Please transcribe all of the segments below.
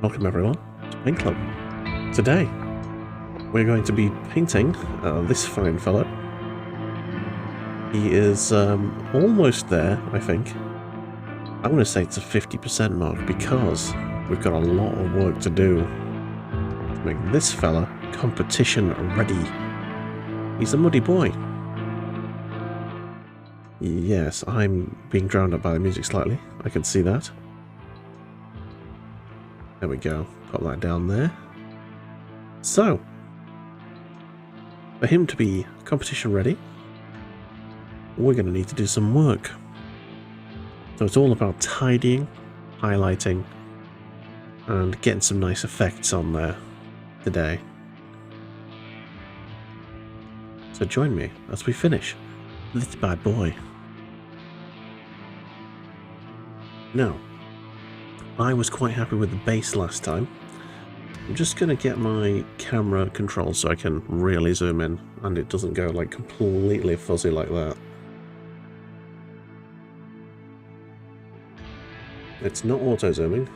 Welcome everyone to Paint Club. Today we're going to be painting this fine fellow. He is almost there, I think. I'm going to say it's a 50% mark because we've got a lot of work to do to make this fella competition ready. He's a muddy boy. Yes, I'm being drowned out by the music slightly. I can see that. There we go. Pop that down there. So, for him to be competition ready, we're going to need to do some work. So it's all about tidying, highlighting, and getting some nice effects on there today. So join me as we finish this bad boy. Now, I was quite happy with the base last time. I'm just going to get my camera control so I can really zoom in and it doesn't go like completely fuzzy like that. It's not auto zooming,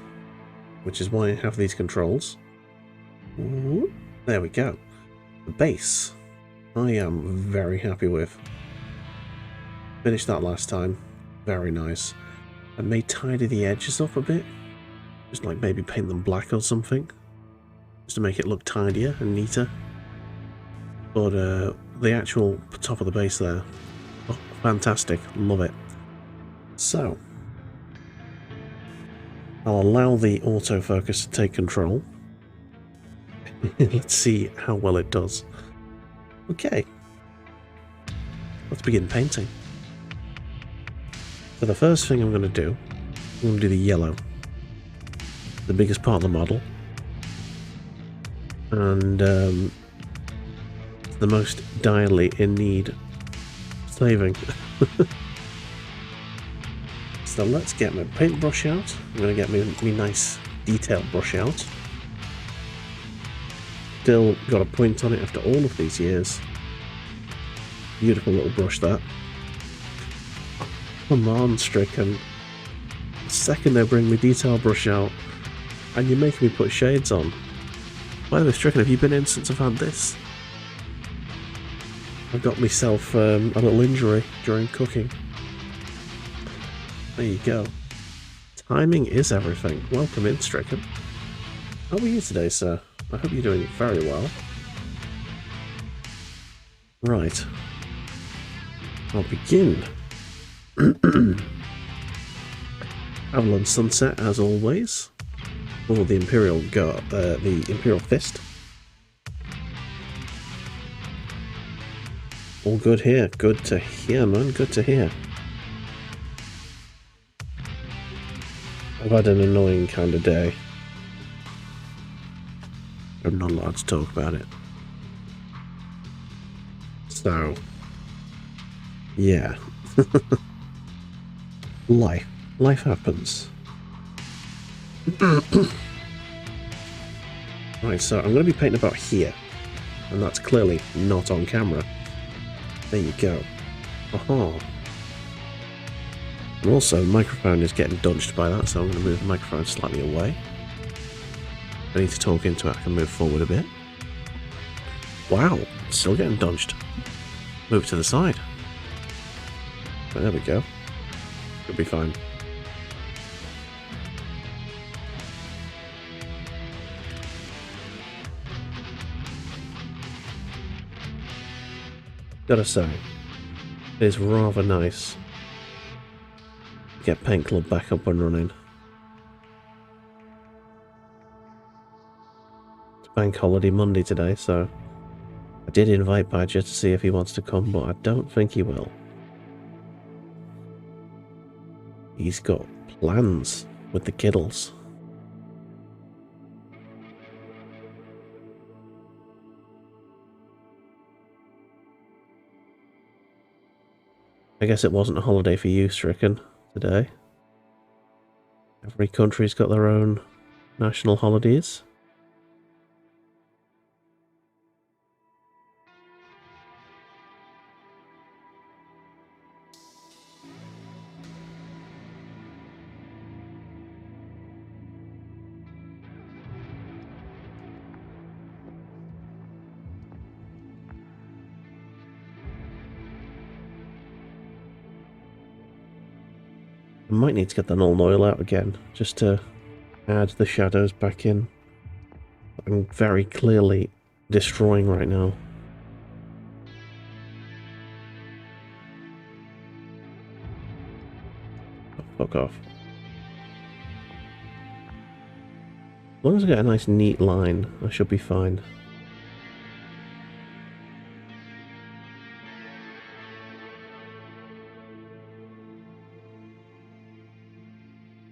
which is why I have these controls. There we go. The base, I am very happy with. Finished that last time. Very nice. I may tidy the edges up a bit. Just like maybe paint them black or something. Just to make it look tidier and neater. But the actual top of the base there, oh, fantastic. Love it. So, I'll allow the autofocus to take control. Let's see how well it does. Okay. Let's begin painting. So the first thing I'm going to do, I'm going to do the yellow. The biggest part of the model. And the most direly in need of saving. So let's get my paintbrush out. I'm going to get my nice detailed brush out. Still got a point on it after all of these years. Beautiful little brush that. Come on, Stricken. The second they bring me detail brush out, and you're making me put shades on. By the way, Stricken, have you been in since I've had this? I got myself a little injury during cooking. There you go. Timing is everything. Welcome in, Stricken. How are you today, sir? I hope you're doing very well. Right. I'll begin. Avalon Sunset, as always. Or the Imperial Fist. All good here. Good to hear, man. Good to hear. I've had an annoying kind of day. I'm not allowed to talk about it. So, yeah. Life happens. Right, so I'm going to be painting about here. And that's clearly not on camera. There you go. Aha. And also, the microphone is getting dodged by that, so I'm going to move the microphone slightly away. I need to talk into it, I can move forward a bit. Wow, still getting dodged. Move to the side. There we go. Should be fine. Gotta say, it is rather nice to get Paint Club back up and running. It's Bank Holiday Monday today, so I did invite Badger to see if he wants to come, but I don't think he will. He's got plans with the kiddles. I guess it wasn't a holiday for you, Stricken, today. Every country's got their own national holidays. I might need to get the null oil out again, just to add the shadows back in. I'm very clearly destroying right now. Oh, fuck off. As long as I get a nice neat line, I should be fine.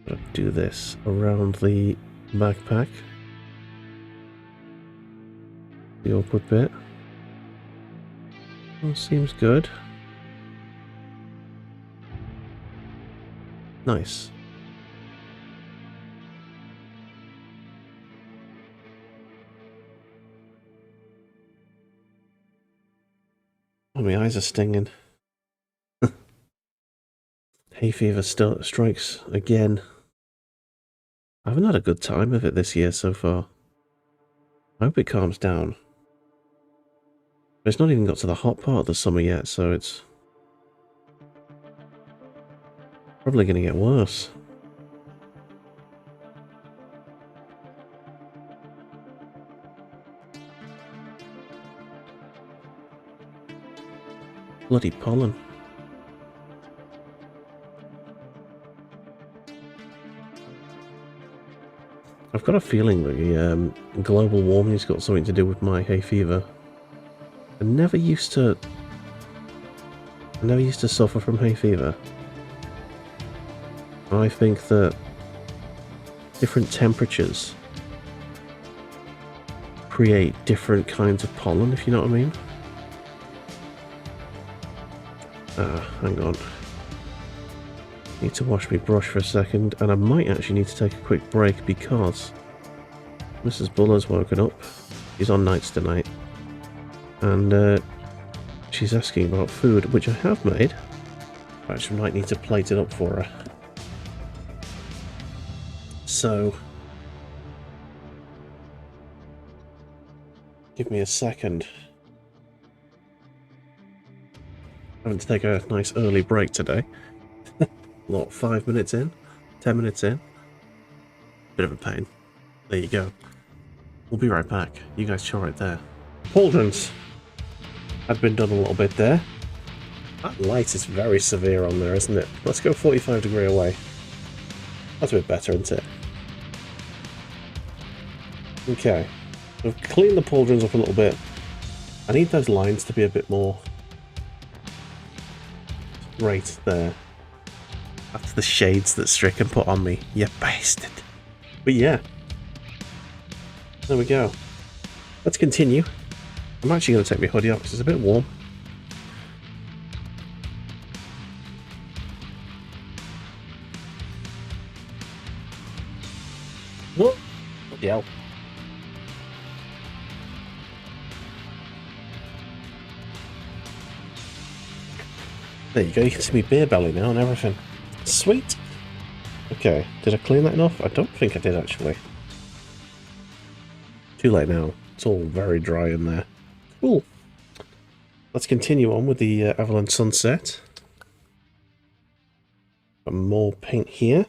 I'll do this around the backpack. The awkward bit. Well, seems good. Nice. Oh, my eyes are stinging. Hay fever still strikes again. I haven't had a good time of it this year so far. I hope it calms down. But it's not even got to the hot part of the summer yet, so it's probably going to get worse. Bloody pollen. I've got a feeling that global warming's got something to do with my hay fever. I never used to suffer from hay fever. I think that different temperatures create different kinds of pollen, if you know what I mean. Hang on. Need to wash my brush for a second, and I might actually need to take a quick break because Mrs. Buller's woken up. She's on nights tonight. And she's asking about food, which I have made. I actually might need to plate it up for her. So, give me a second. Having to take a nice early break today. What, 5 minutes in? 10 minutes in? Bit of a pain. There you go. We'll be right back. You guys chill right there. Pauldrons had been done a little bit there. That light is very severe on there, isn't it? Let's go 45 degree away. That's a bit better, isn't it? Okay. We've cleaned the pauldrons up a little bit. I need those lines to be a bit more right there. That's the shades that Stricken put on me. You bastard. But yeah. There we go. Let's continue. I'm actually going to take my hoodie off because it's a bit warm. What? Bloody hell. There you go, you can see me beer belly now and everything. Sweet! Okay, did I clean that enough? I don't think I did actually. Too late now. It's all very dry in there. Cool. Let's continue on with the Avalon Sunset. Got more paint here.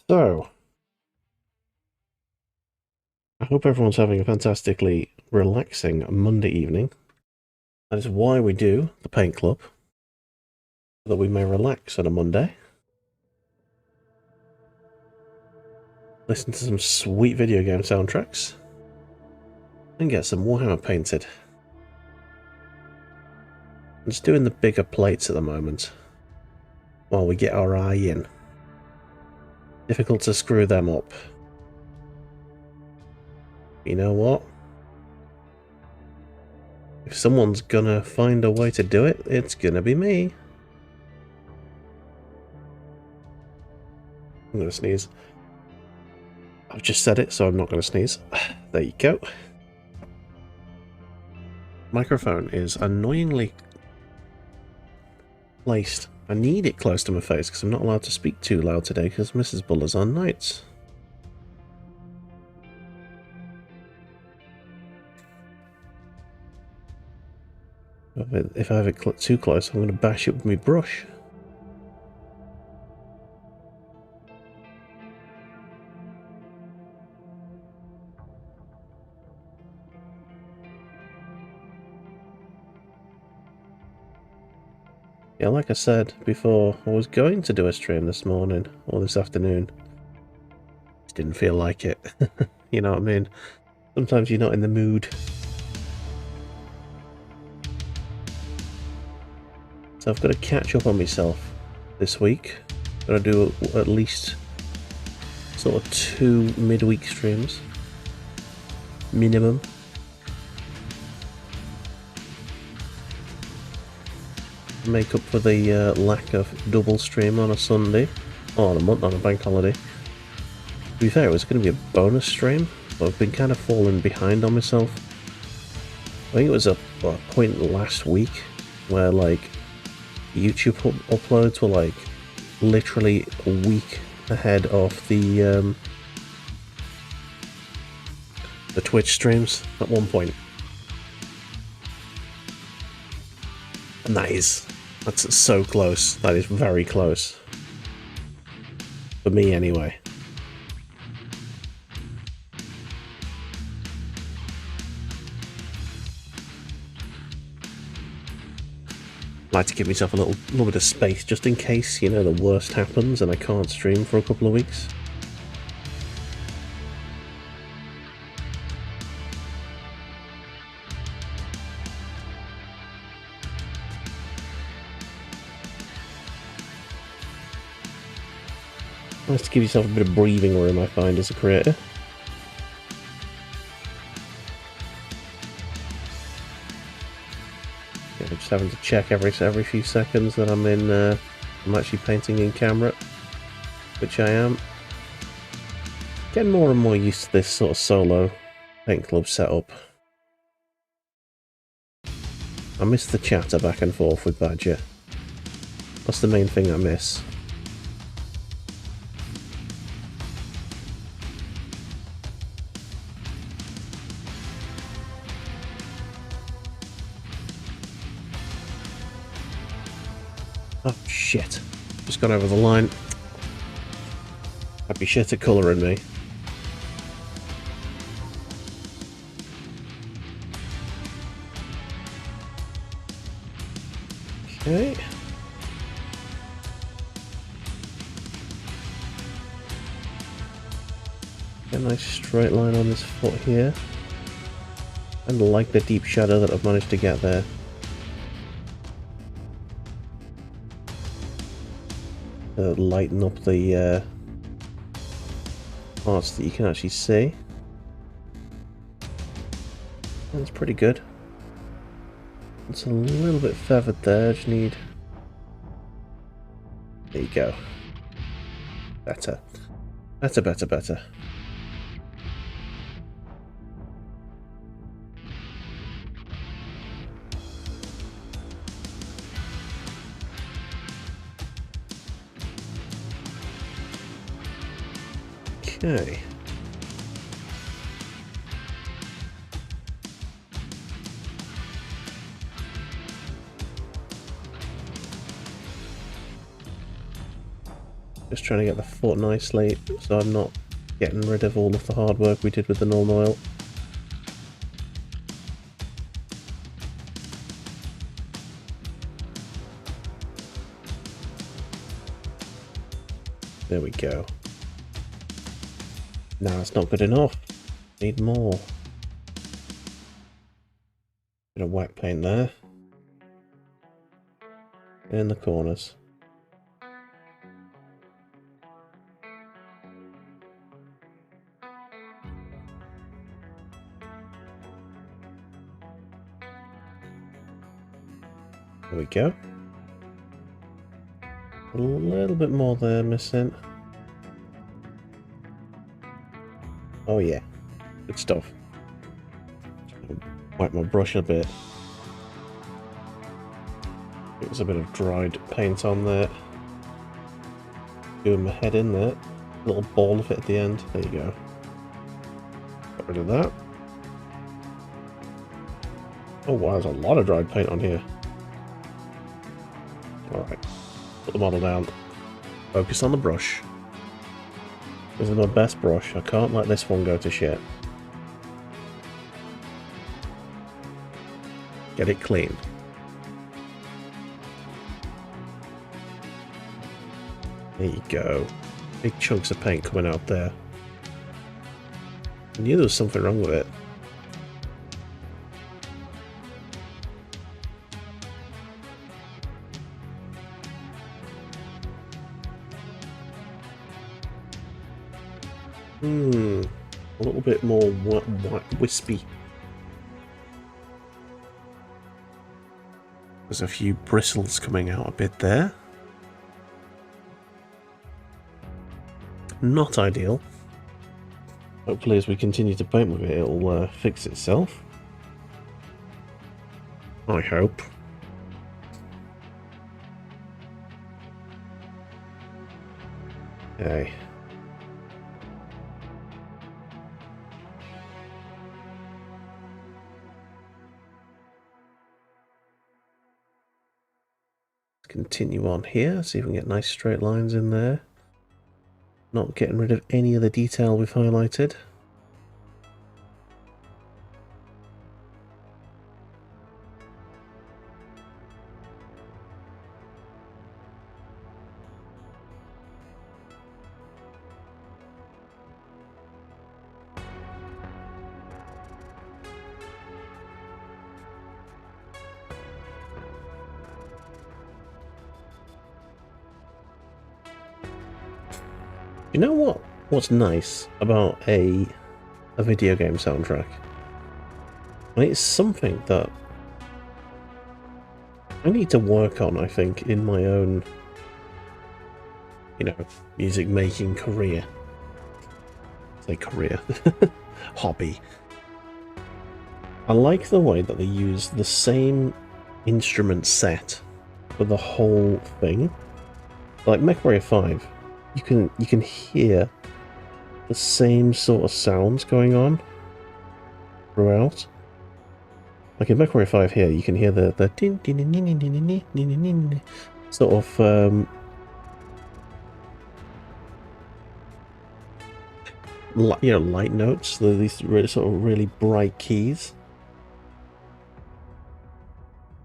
So, I hope everyone's having a fantastically relaxing Monday evening. That is why we do the paint club, so that we may relax on a Monday. Listen to some sweet video game soundtracks. And get some Warhammer painted. I'm just doing the bigger plates at the moment, while we get our eye in. Difficult to screw them up. You know what? If someone's gonna find a way to do it, it's gonna be me. I'm gonna sneeze. I've just said it, so I'm not gonna sneeze. There you go. Microphone is annoyingly placed. I need it close to my face because I'm not allowed to speak too loud today because Mrs. Buller's on nights. If I have it too close, I'm going to bash it with my brush. Yeah, like I said before, I was going to do a stream this morning, or this afternoon. Just didn't feel like it. You know what I mean? Sometimes you're not in the mood. So I've got to catch up on myself this week. Got to do at least sort of 2 midweek streams. Minimum. Make up for the lack of double stream on a Sunday. Or on a bank holiday. To be fair, it was going to be a bonus stream, but I've been kind of falling behind on myself. I think it was a point last week where, like, YouTube uploads were, like, literally a week ahead of the Twitch streams at one point. And that's so close. That is very close. For me, anyway. I like to give myself a little bit of space just in case, you know, the worst happens and I can't stream for a couple of weeks. Nice to give yourself a bit of breathing room, I find, as a creator. Yeah, just having to check every few seconds that I'm actually painting in camera, which I am. Getting more and more used to this sort of solo paint club setup. I miss the chatter back and forth with Badger. That's the main thing I miss. Oh shit, just got over the line. I'd be shit at colouring me. Okay. A nice straight line on this foot here. And like the deep shadow that I've managed to get there. Lighten up the parts that you can actually see. That's pretty good. It's a little bit feathered there, just need... There you go. Better. Better. Okay. Just trying to get the foot nicely so I'm not getting rid of all of the hard work we did with the normal oil. There we go. No, it's not good enough. Need more. Bit of white paint there. In the corners. There we go. A little bit more there missing. Oh yeah, good stuff. Wipe my brush a bit. There's a bit of dried paint on there. Doing my head in there. A little ball of it at the end. There you go. Got rid of that. Oh wow, there's a lot of dried paint on here. Alright, put the model down. Focus on the brush. This is my best brush. I can't let this one go to shit. Get it clean. There you go. Big chunks of paint coming out there. I knew there was something wrong with it. A little bit more white, wispy. There's a few bristles coming out a bit there. Not ideal. Hopefully as we continue to paint with it, it'll fix itself. I hope. Okay. Continue on here, see if we can get nice straight lines in there. Not getting rid of any of the detail we've highlighted. You know what's nice about a video game soundtrack? I mean, it's something that I need to work on, I think, in my own, music making career. Say career. Hobby. I like the way that they use the same instrument set for the whole thing. Like MechWarrior 5. You can hear the same sort of sounds going on throughout. Like in MechWarrior 5 here, you can hear the sort of light notes, these really sort of really bright keys.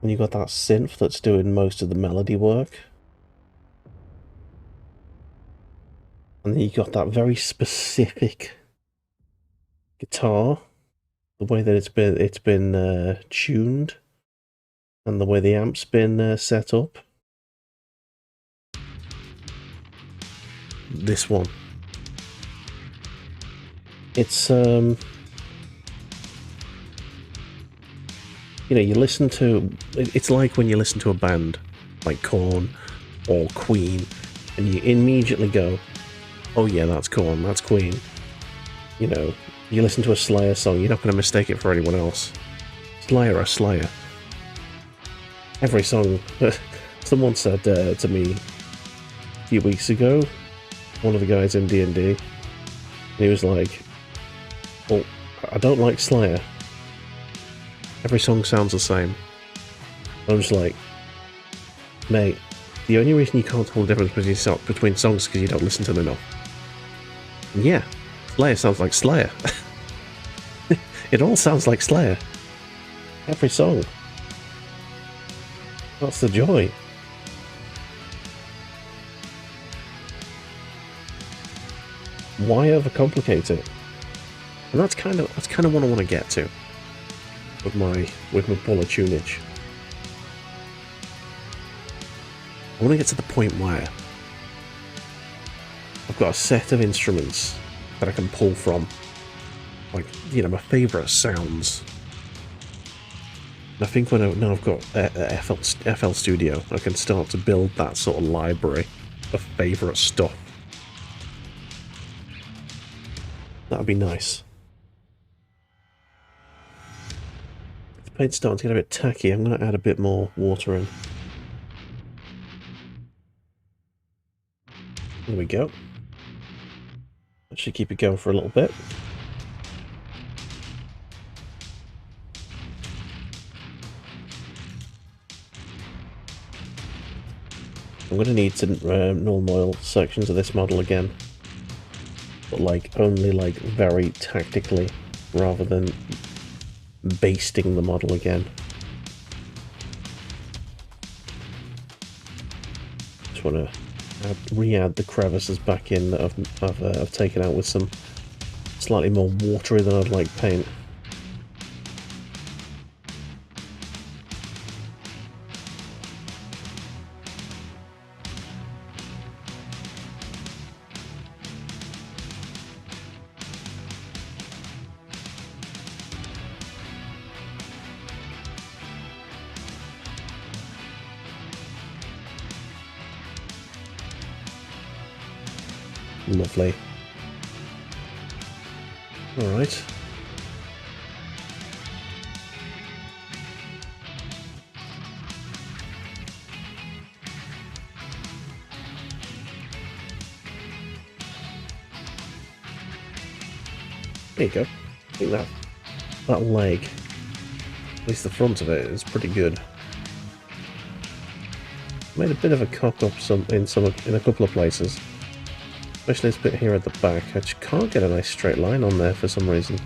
And you've got that synth that's doing most of the melody work. And then you got that very specific guitar, the way that it's been tuned, and the way the amp's been set up. This one, it's you listen to, it's like when you listen to a band like Korn or Queen, and you immediately go, oh yeah, that's Korn, that's Queen. You listen to a Slayer song, you're not going to mistake it for anyone else. Slayer or Slayer. Every song. Someone said to me a few weeks ago, one of the guys in D&D, he was like, well, I don't like Slayer. Every song sounds the same. I'm just like, mate, the only reason you can't tell the difference between songs is because you don't listen to them enough. And yeah, Slayer sounds like Slayer. It all sounds like Slayer. Every song. That's the joy. Why overcomplicate it? And that's kind of what I want to get to with my bullet tunage. I want to get to the point where I've got a set of instruments that I can pull from, like, my favourite sounds. And I think now I've got FL Studio, I can start to build that sort of library of favourite stuff. That'd be nice. The paint's starting to get a bit tacky. I'm going to add a bit more water in. There we go. That should keep it going for a little bit. I'm going to need some normal oil sections of this model again. But only very tactically, rather than basting the model again. Just want to re-add the crevices back in that I've taken out with some slightly more watery than I'd like paint. Lovely. Alright. There you go. I think that leg, at least the front of it, is pretty good. Made a bit of a cock up in a couple of places. Especially this bit here at the back. I just can't get a nice straight line on there for some reason.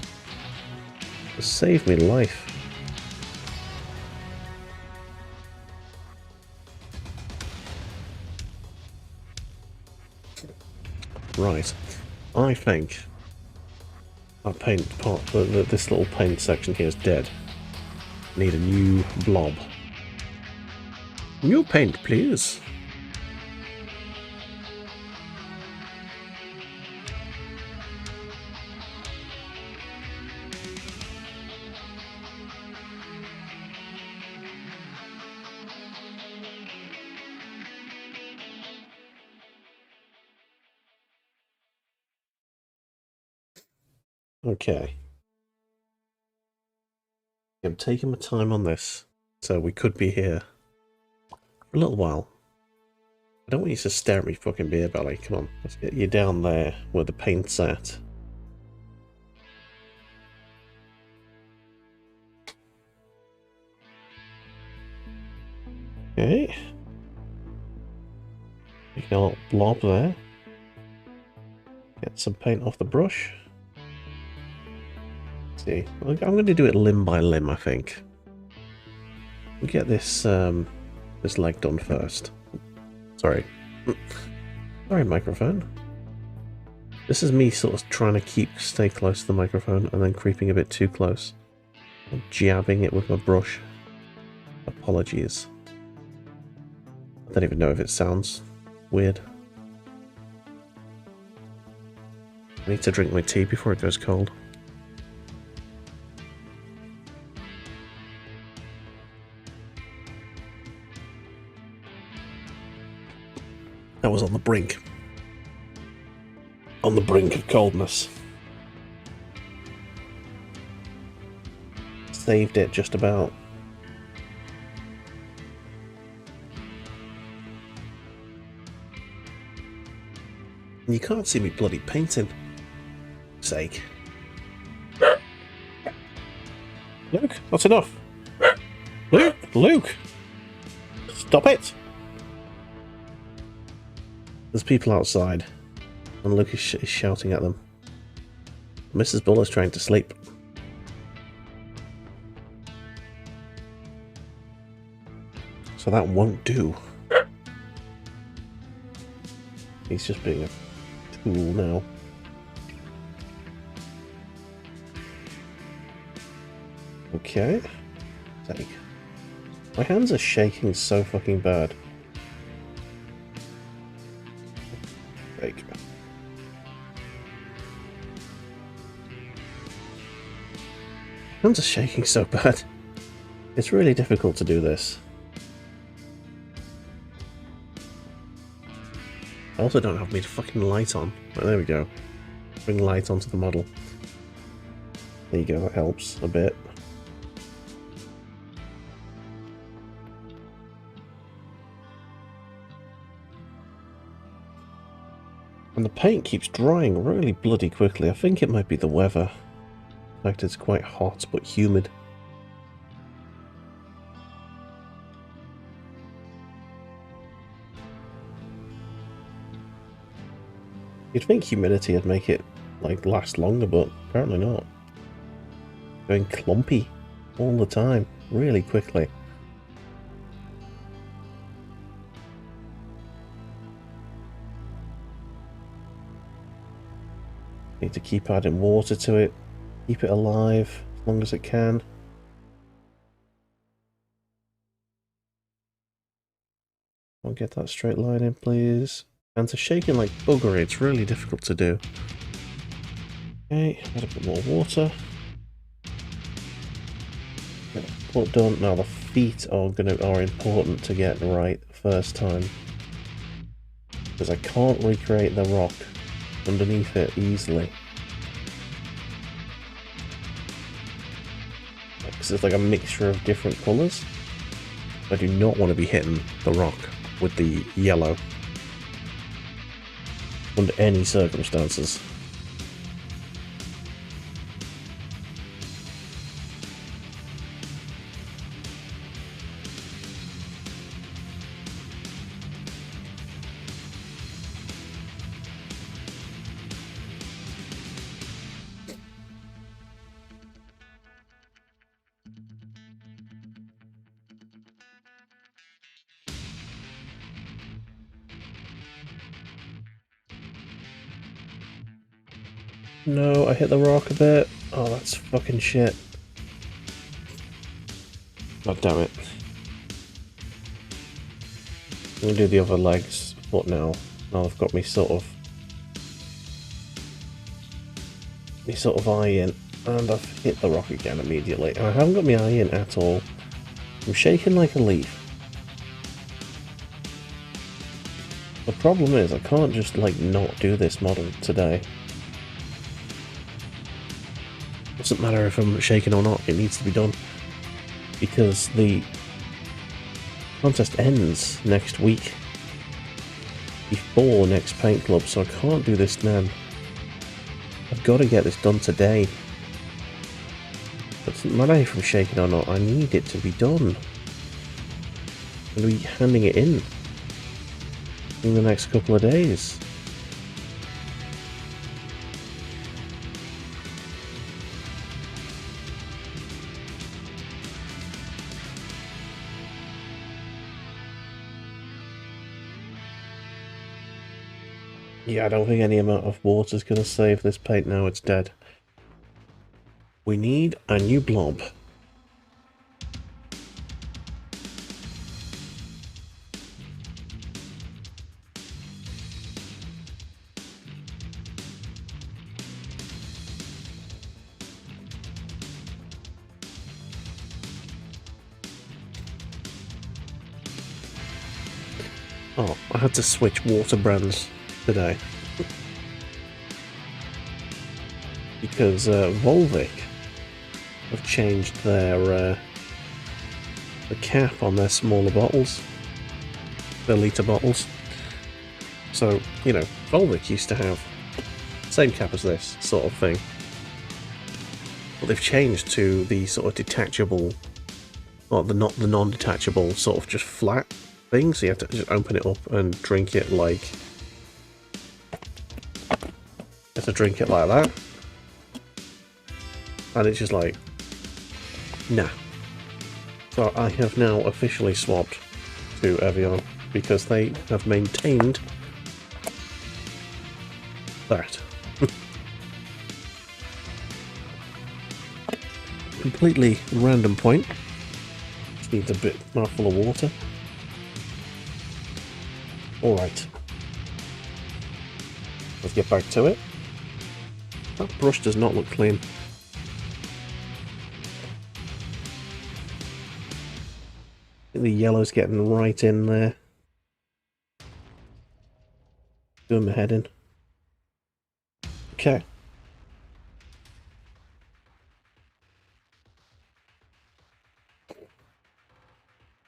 It saved me life. Right. I think that paint part, this little paint section here is dead. Need a new blob. New paint, please. Okay. I'm taking my time on this, so we could be here for a little while. I don't want you to stare at me fucking beer belly. Come on, let's get you down there where the paint's at. Okay. Make a little blob there. Get some paint off the brush. See, I'm going to do it limb by limb, I think. We'll get this this leg done first. Sorry. Sorry, microphone. This is me sort of trying to stay close to the microphone and then creeping a bit too close. I'm jabbing it with my brush. Apologies. I don't even know if it sounds weird. I need to drink my tea before it goes cold. I was on the brink. On the brink of coldness. Saved it just about. You can't see me bloody painting. Sake. Luke, that's enough. Luke! Stop it! There's people outside, and Luke is shouting at them. Mrs. Bull is trying to sleep. So that won't do. He's just being a tool now. Okay. Take. My hands are shaking so fucking bad. Take. Hands are shaking so bad. It's really difficult to do this. I also don't have my fucking light on. Right, there we go. Bring light onto the model. There you go, that helps a bit. And the paint keeps drying really bloody quickly. I think it might be the weather. In fact, it's quite hot but humid. You'd think humidity would make it like last longer, but apparently not. Going clumpy all the time, really quickly. Need to keep adding water to it. Keep it alive as long as it can. I'll get that straight line in, please. And to shaking like buggery, it's really difficult to do. Okay, add a bit more water. Port done. Now the feet are important to get right the first time. Because I can't recreate the rock underneath it easily. Because it's like a mixture of different colours. I do not want to be hitting the rock with the yellow under any circumstances. No, I hit the rock a bit. Oh, that's fucking shit. God damn it. I'm gonna do the other legs foot now. Now I've got me sort of eye in, and I've hit the rock again immediately. And I haven't got my eye in at all. I'm shaking like a leaf. The problem is I can't just like not do this model today. Doesn't matter if I'm shaking or not, it needs to be done. Because the contest ends next week. Before next paint club, so I can't do this now. I've got to get this done today. It doesn't matter if I'm shaking or not, I need it to be done. I'm going to be handing it in the next couple of days. Yeah, I don't think any amount of water is going to save this paint now, it's dead. We need a new blob. Oh, I had to switch water brands today. Because Volvic have changed their the cap on their smaller bottles, their litre bottles. So, you know, Volvic used to have the same cap as this sort of thing. But they've changed to the sort of detachable, or the non-detachable sort of just flat thing, so you have to just open it up and drink it like... You have to drink it like that. And it's just like... Nah. So I have now officially swapped to Evian because they have maintained that. Completely random point. Just needs a bit mouthful of water. Alright. Let's get back to it. That brush does not look clean. The yellow's getting right in there. Doing my head in. Okay.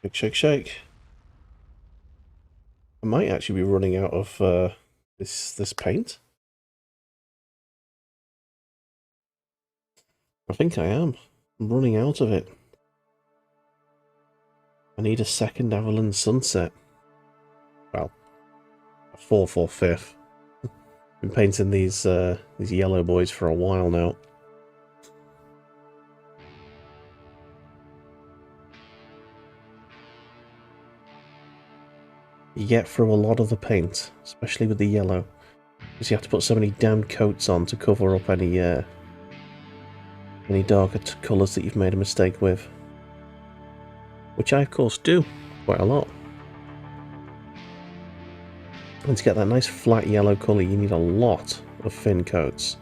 Shake, shake, shake. I might actually be running out of this paint. I think I am. I'm running out of it. I need a second Avalon Sunset. Well, a fourth or fifth. Been painting these yellow boys for a while now. You get through a lot of the paint, especially with the yellow, Because you have to put so many damn coats on to cover up any darker colours that you've made a mistake with. Which I, of course, do quite a lot. And to get that nice flat yellow colour, you need a lot of thin coats.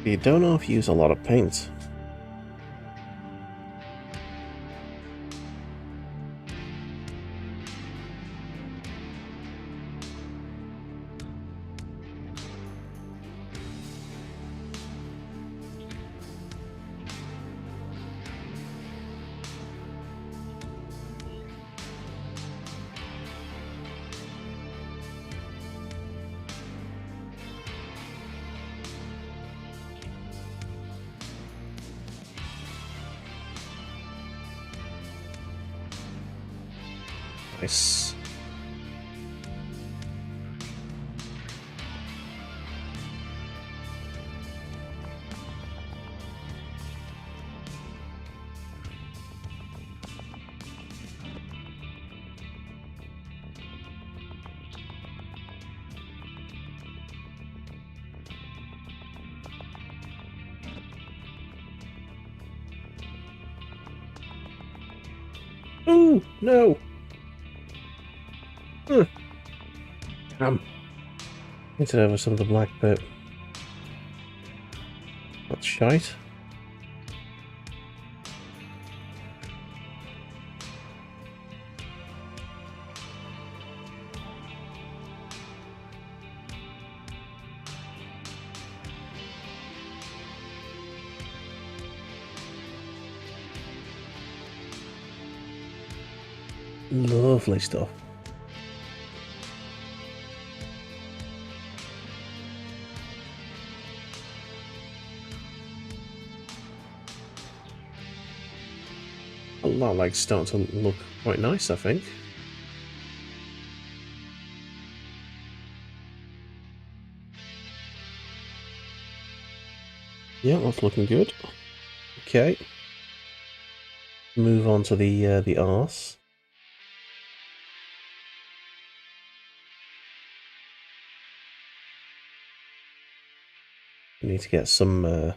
You don't know if you use a lot of paint. Nice. Oh, no! Hit it over some of the black bit. That's shite. Lovely stuff. A lot like starting to look quite nice, I think. Yeah, that's looking good. Okay. Move on to the arse. Need to get some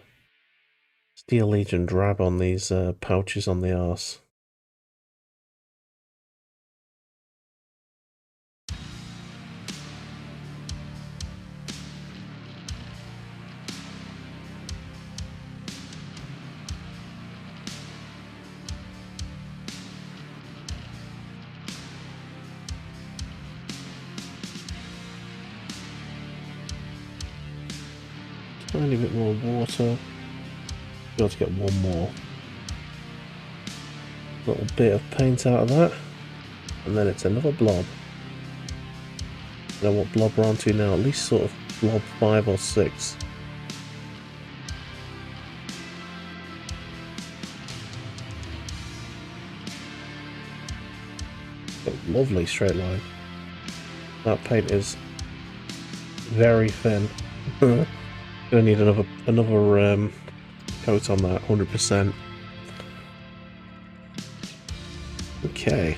Steel Legion drab on these pouches on the arse. Tiny bit more water. Got to get one more little bit of paint out of that, and then it's another blob. I know what blob we're on to now, at least sort of blob 5 or 6. A lovely straight line. That paint is very thin. Gonna need another coat on that, 100%. Okay.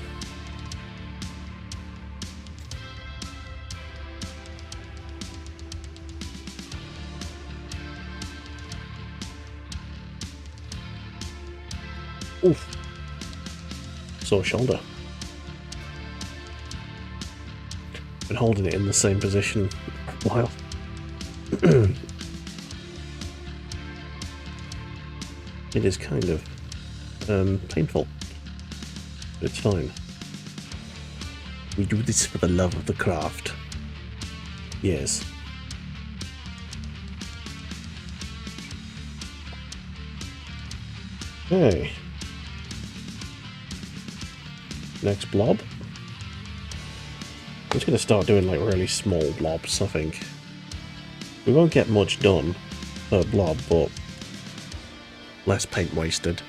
Oof. Sore shoulder. Been holding it in the same position for a while. It is kind of painful, but it's fine. We do this for the love of the craft. Yes. Okay. Next blob. I'm just going to start doing like really small blobs, I think. We won't get much done per blob, but less paint wasted.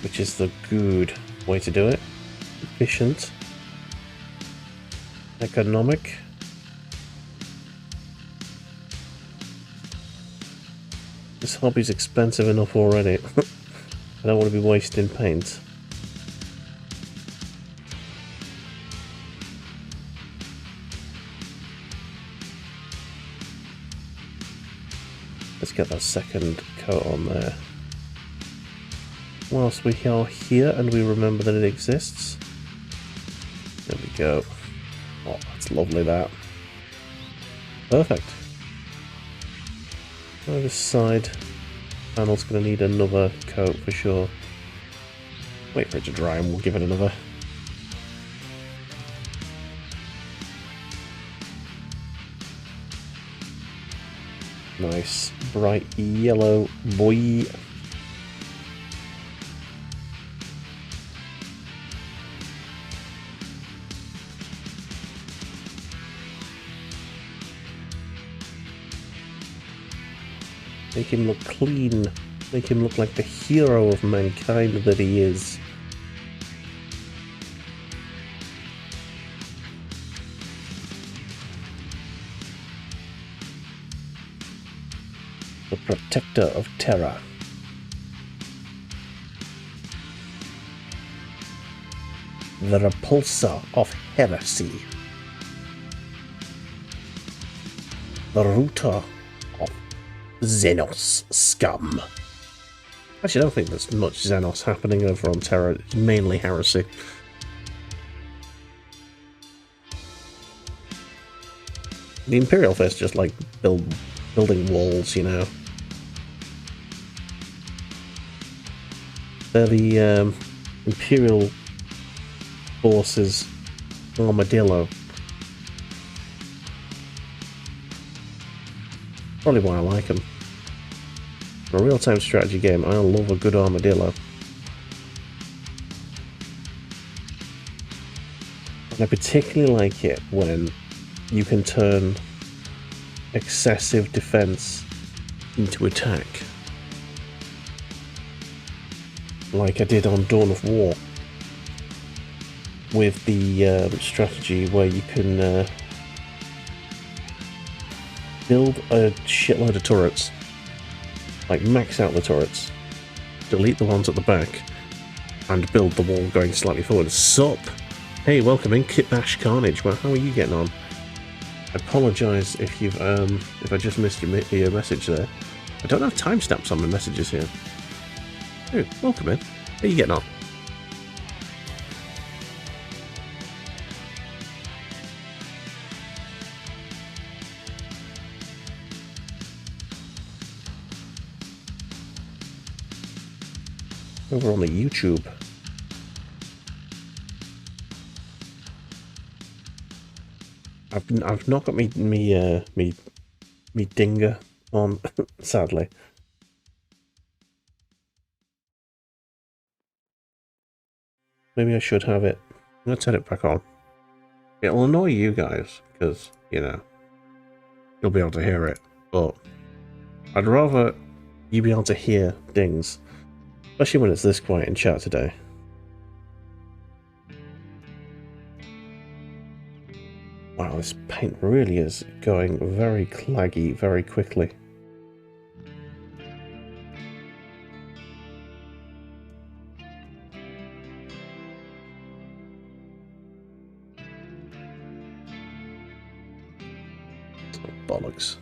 Which is the good way to do it. Efficient. Economic. This hobby's expensive enough already. I don't want to be wasting paint. Let's get that second coat on there. Whilst we are here and we remember that it exists. There we go. Oh, that's lovely, that. Perfect. Now this side panel's going to need another coat for sure. Wait for it to dry and we'll give it another. Nice, bright yellow, boy. Make him look clean. Make him look like the hero of mankind that he is. The protector of terror. The repulsor of heresy. The rooter of Xenos scum. Actually, I don't think there's much Xenos happening over on Terra. It's mainly heresy. The Imperial Fist just like building walls, you know. They're the Imperial Forces armadillo. Probably why I like them. For a real-time strategy game, I love a good armadillo. And I particularly like it when you can turn excessive defense into attack. Like I did on Dawn of War. With the strategy where you can build a shitload of turrets. Like max out the turrets, delete the ones at the back, and build the wall going slightly forward. Sup? Hey, welcome in, Kit Bash Carnage. Well, how are you getting on? I apologise if you've if I just missed your message there. I don't have timestamps on my messages here. Oh, welcome in. How are you getting on? Over on the YouTube. I've not got me dinger on, sadly. Maybe I should have it. I'm gonna turn it back on. It'll annoy you guys because you know you'll be able to hear it, but I'd rather you be able to hear dings. Especially when it's this quiet in chat today. Wow, this paint really is going very claggy very quickly. Oh, bollocks.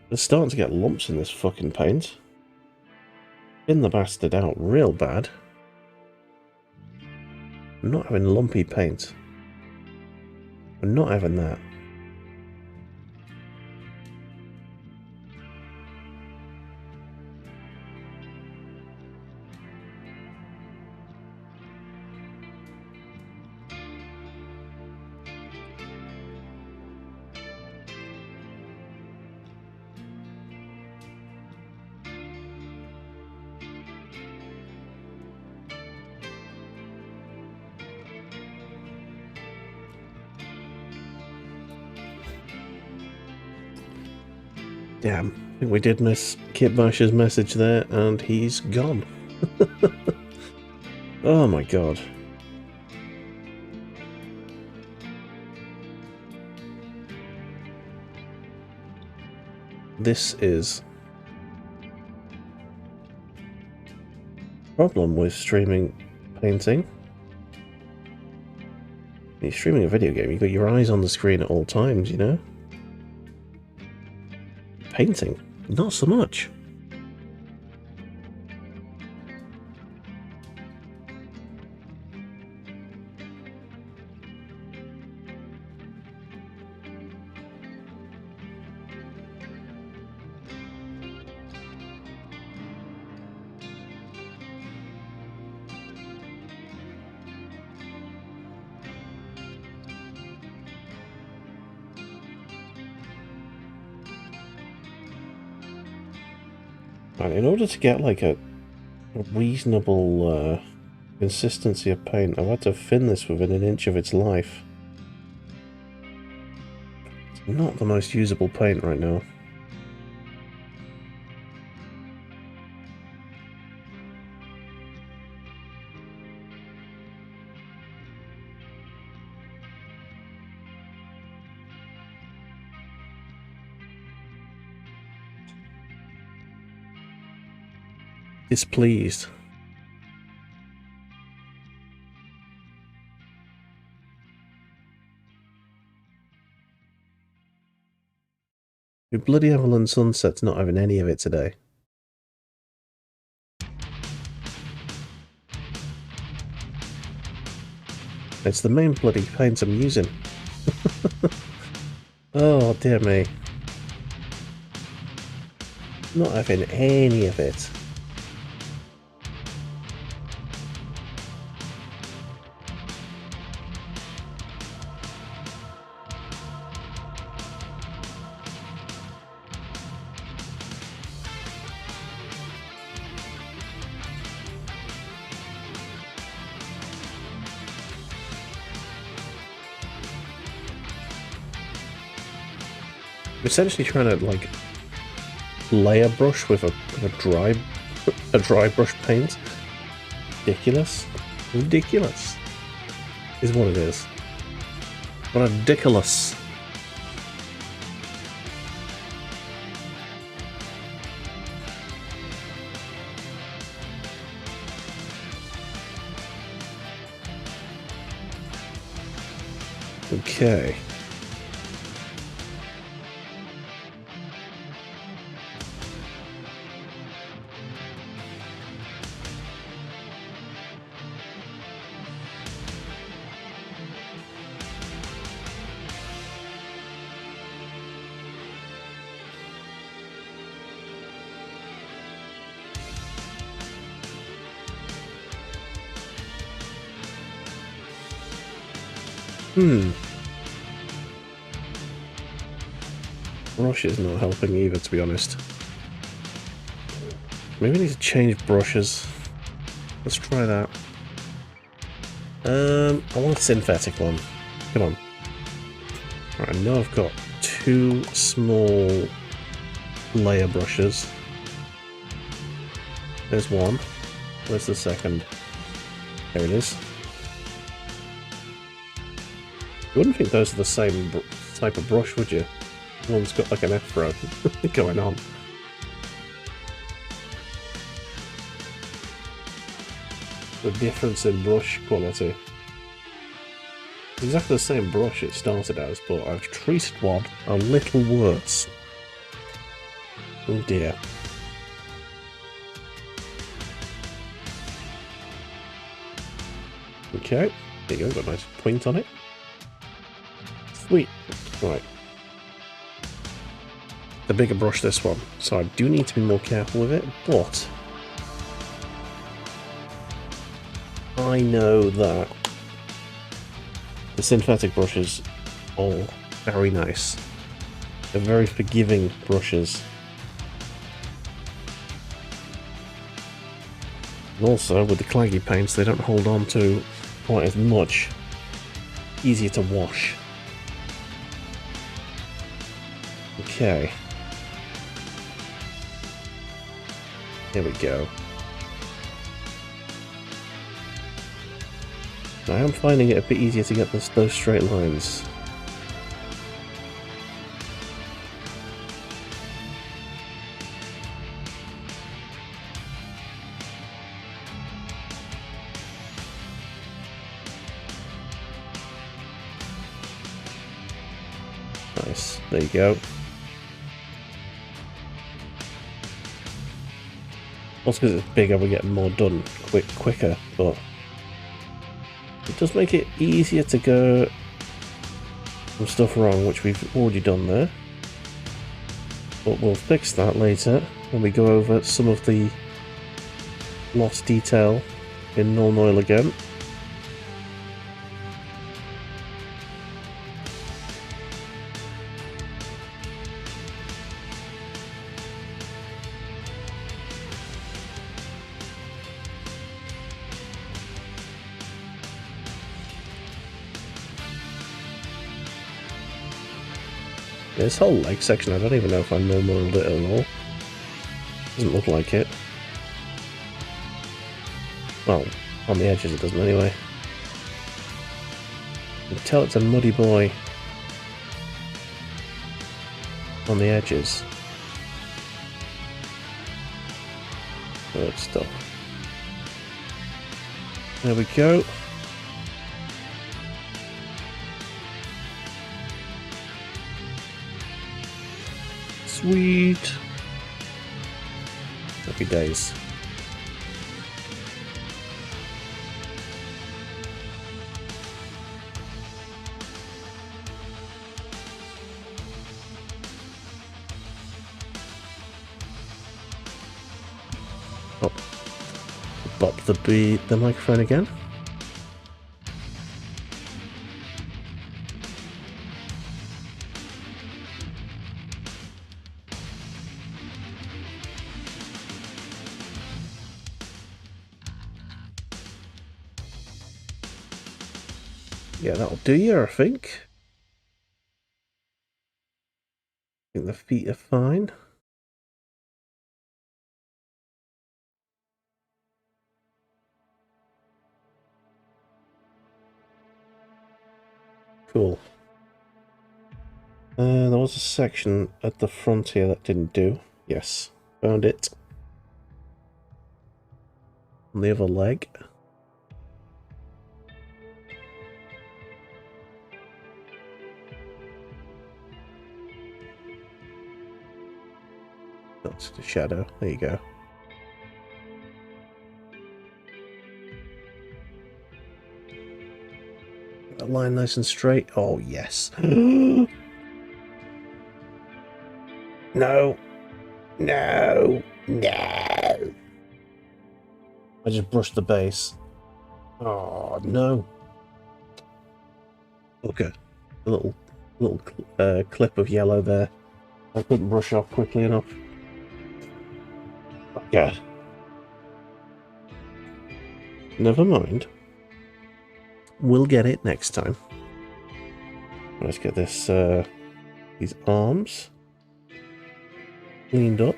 They're starting to get lumps in this fucking paint. Thin the bastard out real bad. I'm not having lumpy paint. I'm not having that. Damn, I think we did miss Kit Bash's message there, and he's gone. Oh my god. This is problem with streaming painting. When you're streaming a video game, you've got your eyes on the screen at all times, you know? Painting, not so much. And in order to get like a reasonable consistency of paint, I've had to thin this within an inch of its life. It's not the most usable paint right now. Displeased. The bloody Evelyn Sunset's not having any of it today. It's the main bloody paint I'm using. Oh dear me. Not having any of it. Essentially trying to like layer brush with a dry brush paint. Ridiculous. Ridiculous is what it is. Ridiculous. Okay. Brush is not helping either, to be honest. Maybe I need to change brushes. Let's try that. I want a synthetic one. Come on. Right, I know I've got two small layer brushes. There's one. Where's the second? There it is. You wouldn't think those are the same type of brush, would you? One's got like an afro going on. The difference in brush quality. It's exactly the same brush it started as, but I've treated one a little worse. Oh dear. Okay, there you go, got a nice point on it. Sweet. Right. The bigger brush, this one. So I do need to be more careful with it, but I know that the synthetic brushes are very nice. They're very forgiving brushes. And also, with the claggy paints, they don't hold on to quite as much. Easier to wash. Okay. There we go. I am finding it a bit easier to get those straight lines. Nice. There you go. Also because it's bigger, we're getting more done quicker, but it does make it easier to go some stuff wrong, which we've already done there. But we'll fix that later when we go over some of the lost detail in Null Oil again. This whole leg section, I don't even know if I Null Oiled it at all. Doesn't look like it. Well, on the edges it doesn't anyway. You can tell it's a muddy boy on the edges. Good stuff. There we go. Sweet. Happy days. Oh, bop the microphone again. Yeah, that'll do you, I think. I think the feet are fine. Cool. There was a section at the front here that didn't do. Yes, found it. On the other leg. That's the shadow. There you go. That line nice and straight. Oh, yes. No. No. No. I just brushed the base. Oh, no. Okay. A little clip of yellow there. I couldn't brush off quickly enough. Okay. Never mind. We'll get it next time. Let's get this, these arms cleaned up.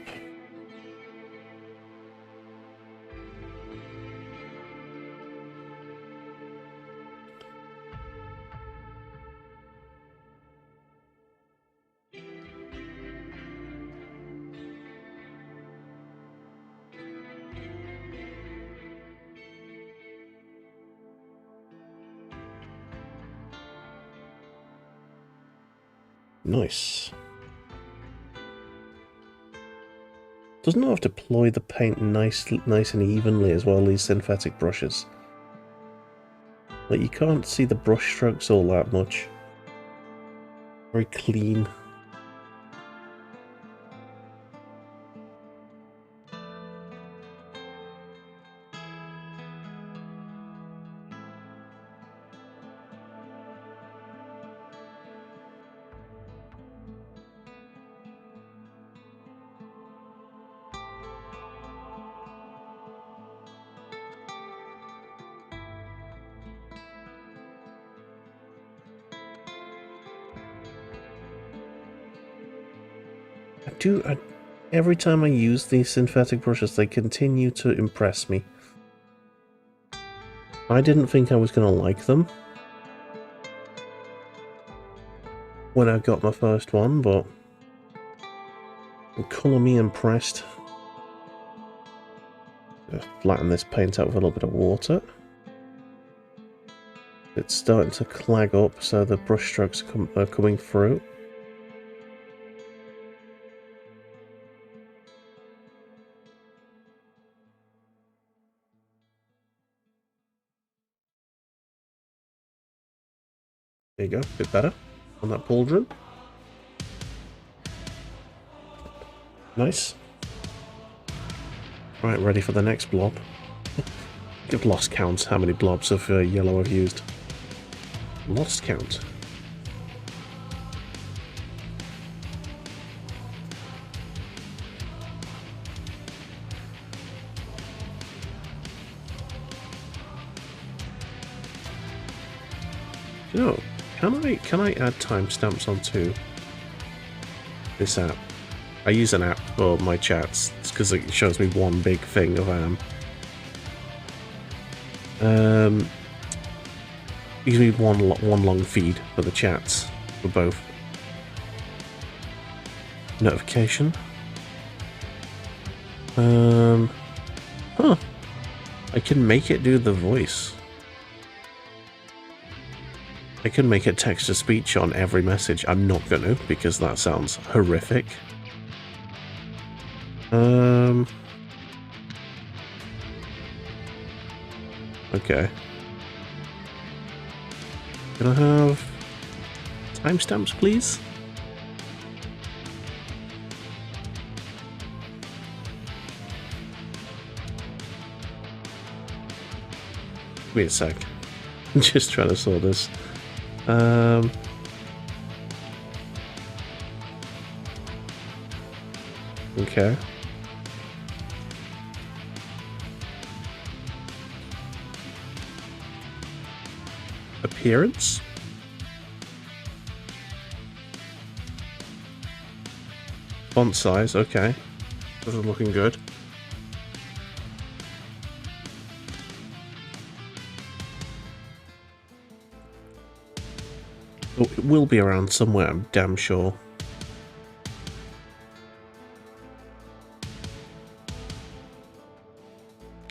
Nice. Doesn't have to ploy the paint nice and evenly as well, these synthetic brushes. Like, you can't see the brush strokes all that much. Very clean. I Every time I use these synthetic brushes, they continue to impress me. I didn't think I was going to like them when I got my first one, but colour me impressed. Flatten this paint out with a little bit of water. It's starting to clag up, so the brush strokes are coming through. There you go, a bit better on that pauldron. Nice. Right, ready for the next blob. I've lost count how many blobs of yellow I've used. Lost count. You know, can I add timestamps onto this app? I use an app for my chats. It's because it shows me one big thing of gives me one long feed for the chats for both. Notification. Huh. I can make it do the voice. I can make it text-to-speech on every message. I'm not gonna, because that sounds horrific. Okay. Can I have timestamps, please? Give me a sec. I'm just trying to sort this. Okay. Appearance? Font size, okay. This is looking good. Oh, it will be around somewhere, I'm damn sure.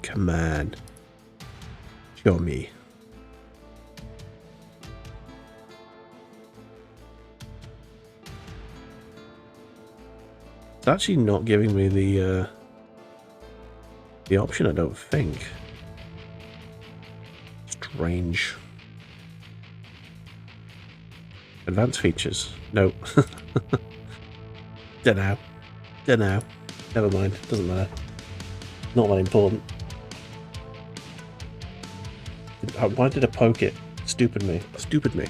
Come on. Show me. It's actually not giving me the option, I don't think. Strange. Advanced features. No. Dunno. Dunno. Never mind. Doesn't matter. Not that important. Why did I poke it? Stupid me. Stupid me.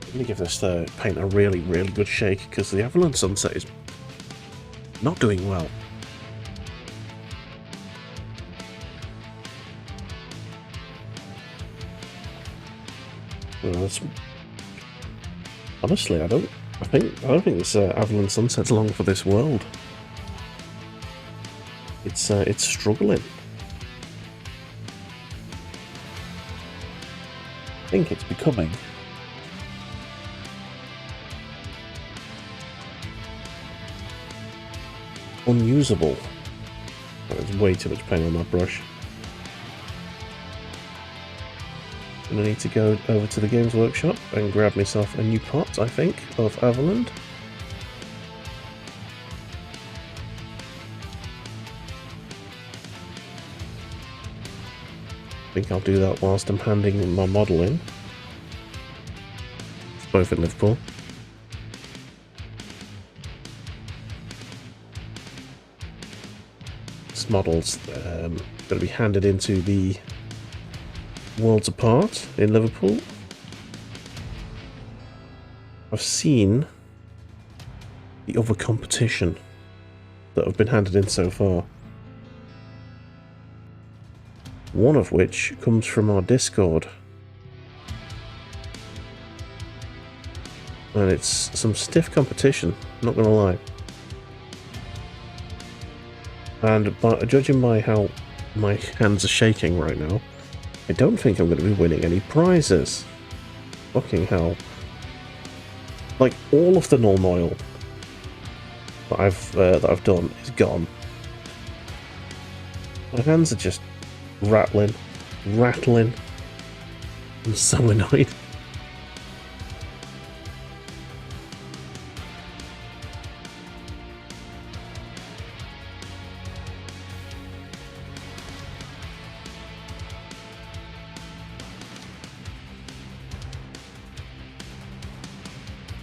Let me give this paint a really, really good shake, because the Avalon Sunset is not doing well. Well, that's... Honestly, I don't think this Avalon Sunset's long for this world. It's struggling. I think it's becoming unusable. Oh, there's way too much paint on that brush. And I need to go over to the Games Workshop and grab myself a new pot, I think, of Avalon. I think I'll do that whilst I'm handing my model in. It's both in Liverpool. This model's going to be handed into the Worlds Apart in Liverpool. I've seen the other competition that have been handed in so far. One of which comes from our Discord. And it's some stiff competition, not gonna lie. And judging by how my hands are shaking right now, I don't think I'm going to be winning any prizes. Fucking hell. Like, all of the null oil that I've done is gone. My hands are just rattling. I'm so annoyed.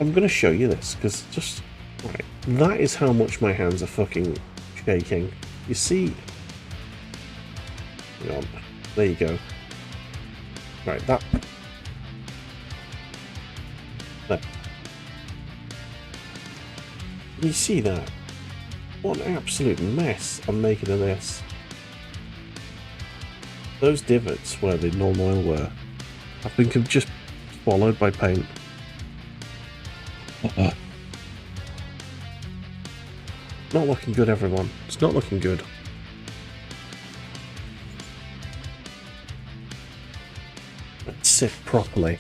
I'm going to show you this, because just... Right, that is how much my hands are fucking shaking. You see... Hang on. There you go. Right, that... There. You see that? What an absolute mess I'm making of this. Those divots where the null oil were have been just swallowed by paint. Not looking good, everyone. It's not looking good. Let's sit properly.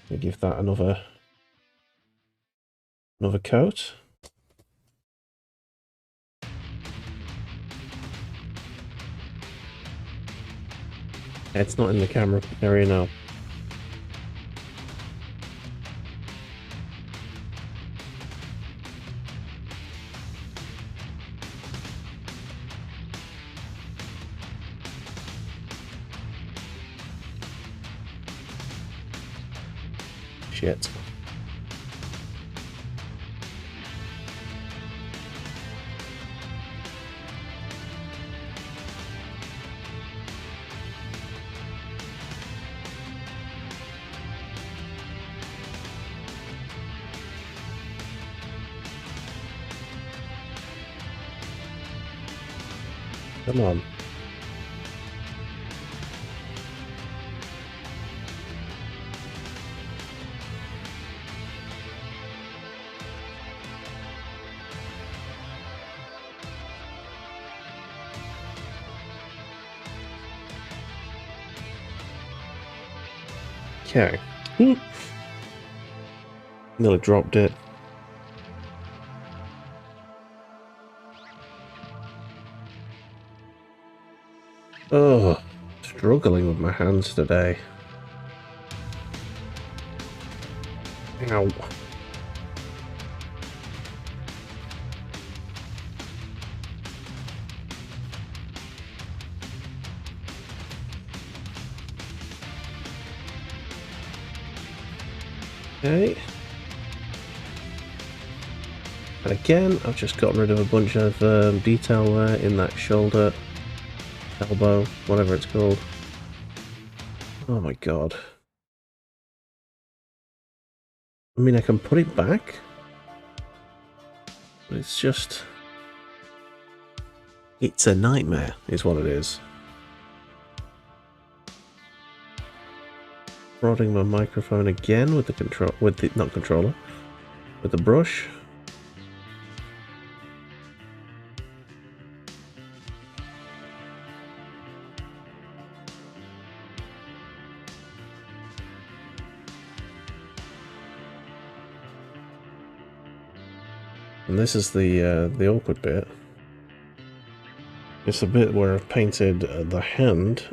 We'll give that another coat. It's not in the camera area now. Shit. Come on. Okay. Nearly dropped it. Oh, struggling with my hands today. Ow. Okay. And again, I've just gotten rid of a bunch of detail there in that shoulder, elbow, whatever it's called. Oh my god. I mean, I can put it back, but it's just... It's a nightmare, is what it is. Prodding my microphone again with the not controller, with the brush. And this is the awkward bit. It's the bit where I've painted the hand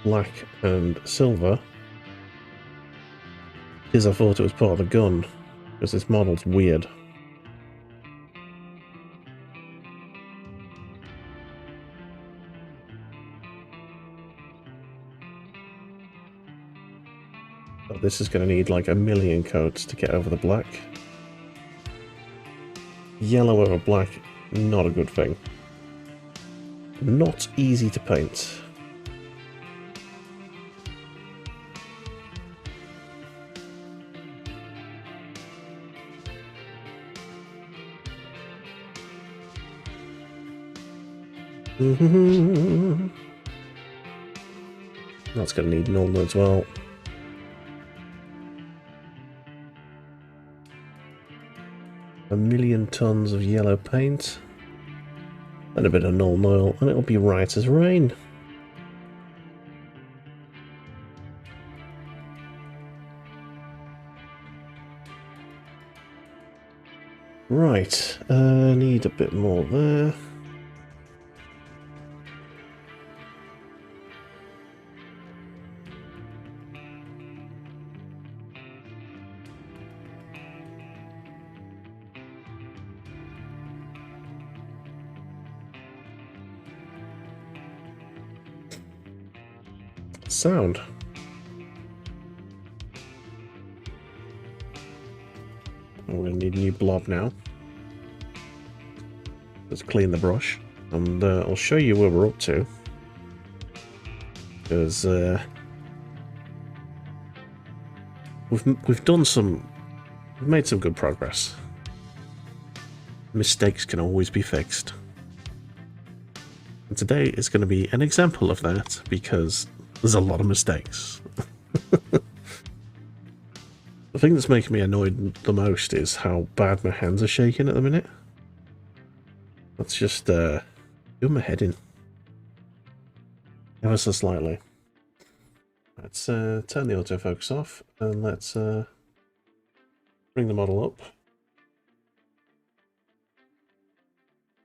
black and silver, because I thought it was part of the gun, because this model's weird. But this is going to need like a million coats to get over the black. Yellow over black, not a good thing. Not easy to paint. That's going to need normal as well. 1,000,000 tons of yellow paint. And a bit of null oil, and it'll be right as rain. Right, need a bit more there. Sound. We're going to need a new blob now. Let's clean the brush, and I'll show you where we're up to. Because we've made some good progress. Mistakes can always be fixed. And today is going to be an example of that, because there's a lot of mistakes. The thing that's making me annoyed the most is how bad my hands are shaking at the minute. Let's just do my head in. Ever so slightly. Let's turn the autofocus off, and let's bring the model up.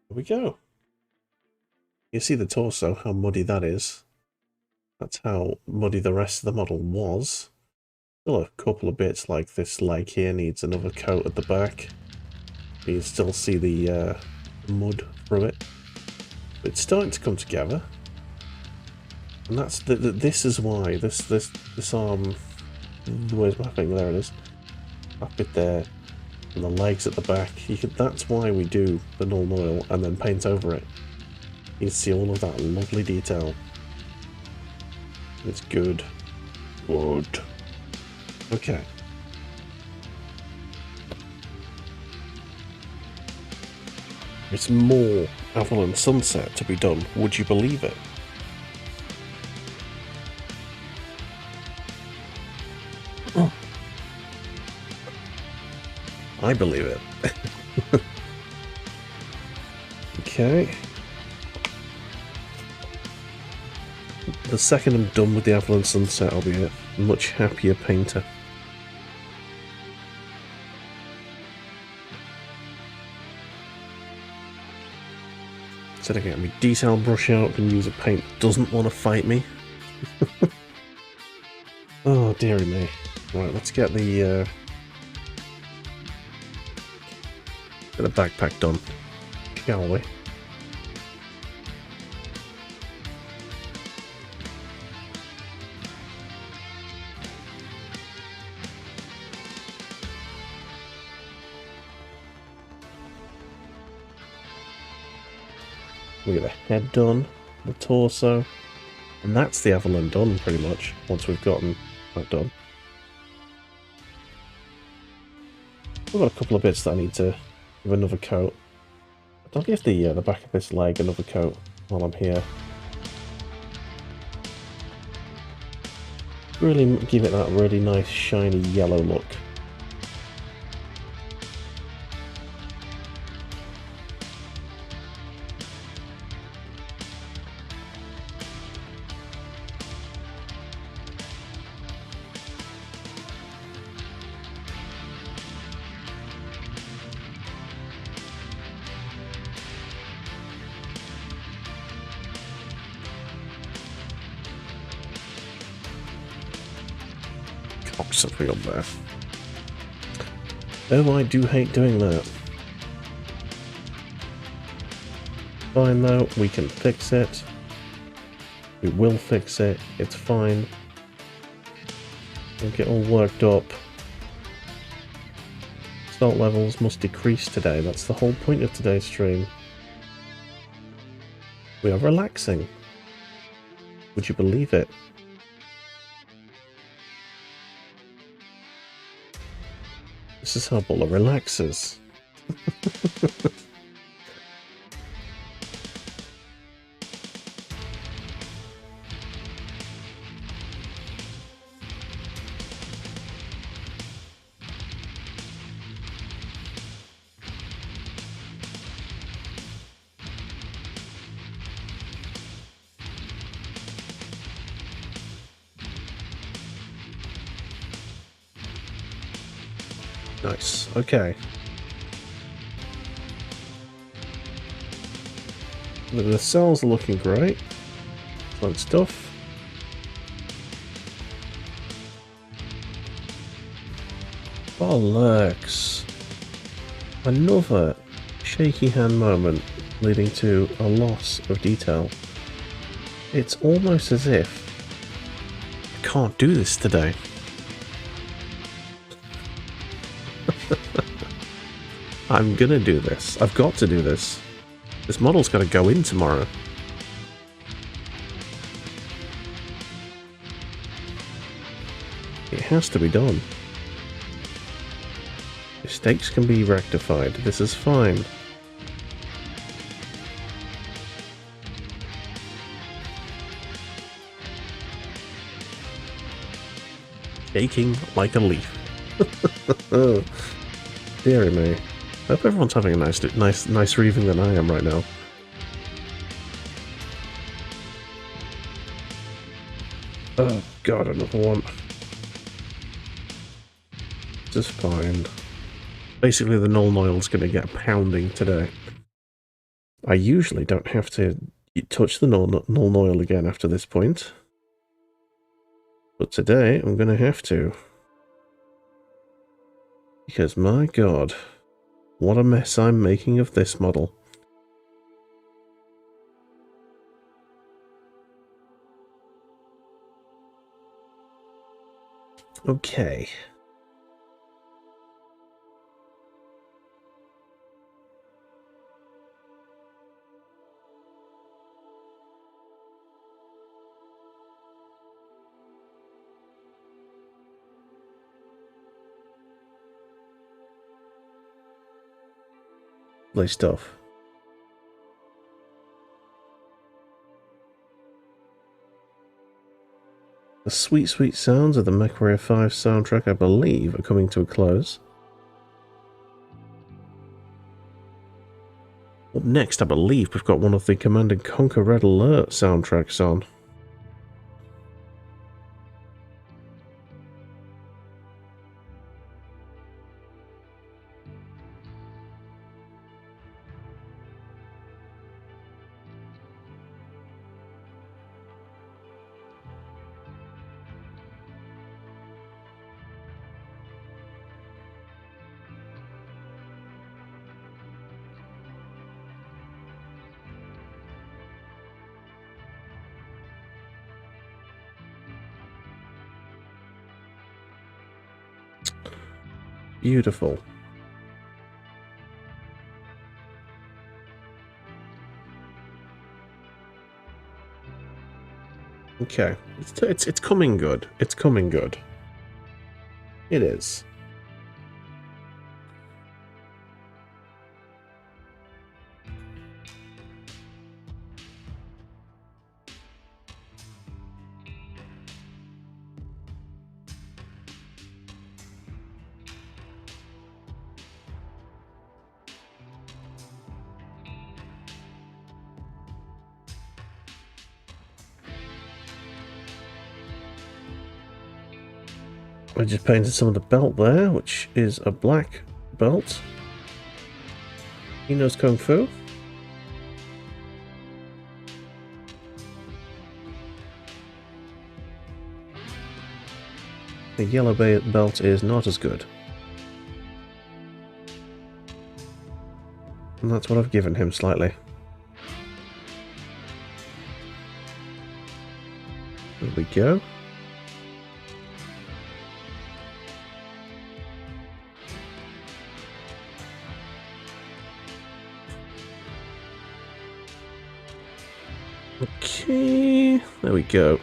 There we go. You see the torso, how muddy that is. That's how muddy the rest of the model was. Still a couple of bits like this leg here needs another coat at the back. You can still see the mud through it. But it's starting to come together. And that's this is why this arm, where's my thing? There it is. That bit there, and the legs at the back. That's why we do the null oil and then paint over it. You can see all of that lovely detail. It's good. Good. Okay. It's more Avalon Sunset to be done. Would you believe it? Oh. I believe it. Okay. The second I'm done with the Avalon Sunset, I'll be a much happier painter. Instead of getting my detail brush out and use a paint that doesn't want to fight me. Oh, dearie me. Right, let's get the backpack done, shall we? We get the head done, the torso, and that's the Avalon done pretty much, once we've gotten that done. We've got a couple of bits that I need to give another coat. I'll give the back of this leg another coat while I'm here. Really give it that really nice shiny yellow look. Something up there. Oh, I do hate doing that. Fine though, we can fix it. We will fix it, it's fine. We'll get all worked up. Salt levels must decrease today, that's the whole point of today's stream. We are relaxing. Would you believe it? This is how Buller relaxes. Nice. Okay. The cells are looking great. Fun stuff. Bollocks. Another shaky hand moment leading to a loss of detail. It's almost as if I can't do this today. I'm gonna do this. I've got to do this. This model's got to go in tomorrow. It has to be done. Mistakes can be rectified. This is fine. Shaking like a leaf. Oh, dearie me. I hope everyone's having a nicer evening than I am right now. Oh god, another one. Just fine. Basically, the null noil's going to get pounding today. I usually don't have to touch the null noil again after this point. But today, I'm going to have to. Because, my god, what a mess I'm making of this model. Okay. Lovely stuff. The sweet, sweet sounds of the MechWarrior 5 soundtrack, I believe, are coming to a close. Up next, I believe, we've got one of the Command & Conquer Red Alert soundtracks on. Beautiful. Okay, it's coming good. It's coming good. It is. I just painted some of the belt there, which is a black belt. He knows Kung Fu. The yellow belt is not as good. And that's what I've given him slightly. There we go. Okay, there we go.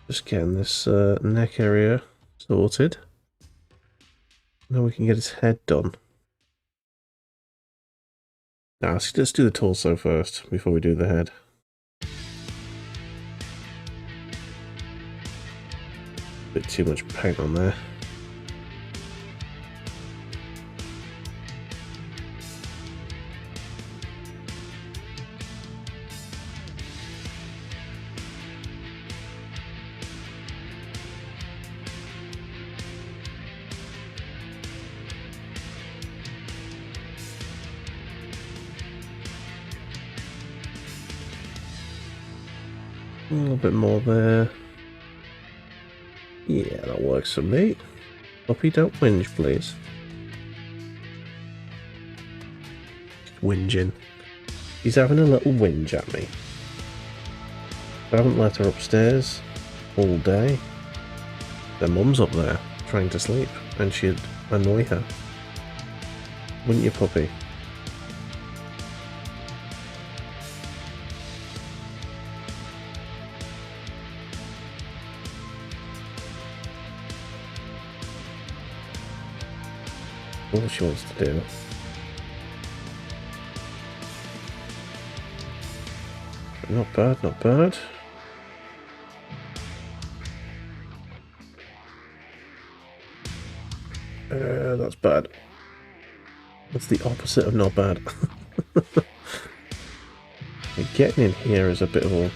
Just getting this neck area sorted. Now we can get his head done. Now, let's do the torso first before we do the head. Bit too much paint on there. A little bit more there. Yeah, that works for me. Puppy, don't whinge, please. Whinging. He's having a little whinge at me. I haven't let her upstairs all day. Their mum's up there, trying to sleep, and she'd annoy her. Wouldn't you, puppy? What she wants to do. Not bad, not bad. That's bad. That's the opposite of not bad. Getting in here is a bit of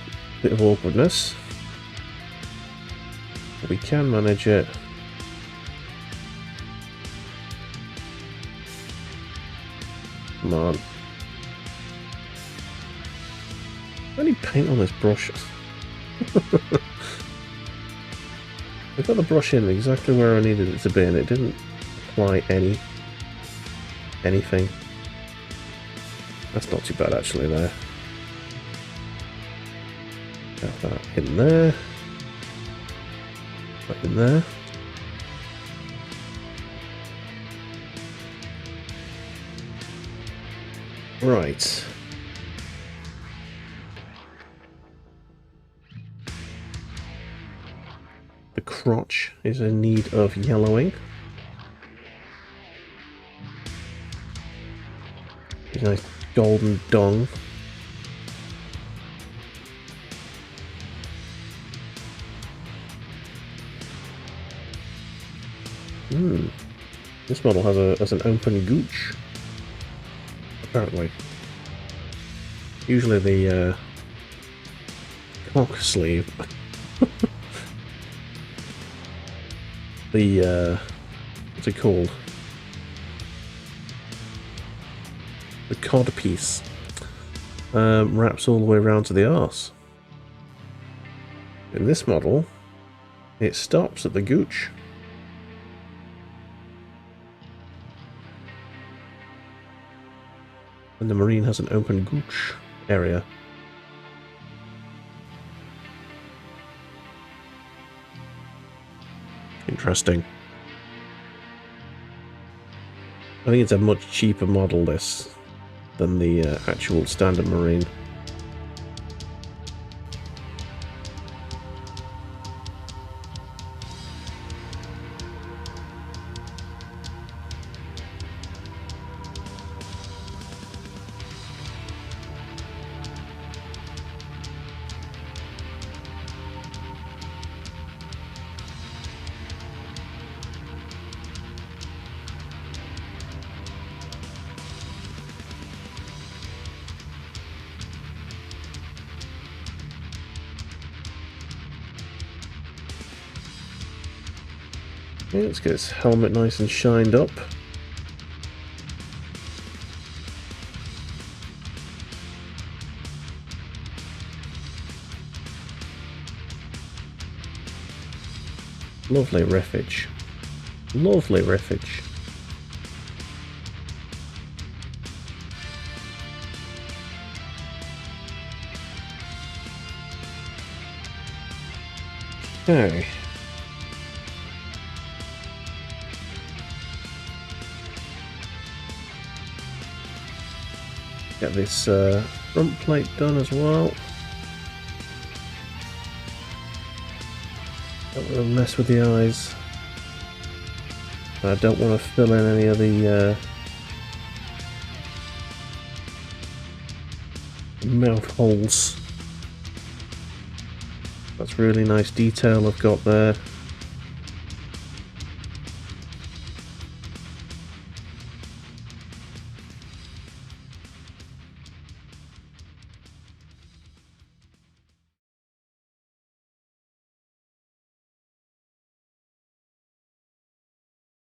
awkwardness. But we can manage it. Come on. I need paint on this brush. I got the brush in exactly where I needed it to be, and it didn't apply anything. That's not too bad actually there. Got that in there. That in there. Right. The crotch is in need of yellowing. A nice golden dong. This model has an open gooch. Apparently. Usually the cock sleeve. The what's it called? The cod piece wraps all the way around to the arse. In this model, it stops at the gooch. And the Marine has an open gooch area. Interesting. I think it's a much cheaper model, this, than the actual standard Marine. Okay, let's get his helmet nice and shined up. Lovely riffage. Lovely riffage. Okay. Get this front plate done as well. Don't want to mess with the eyes. I don't want to fill in any of the Mouth holes. That's really nice detail I've got there.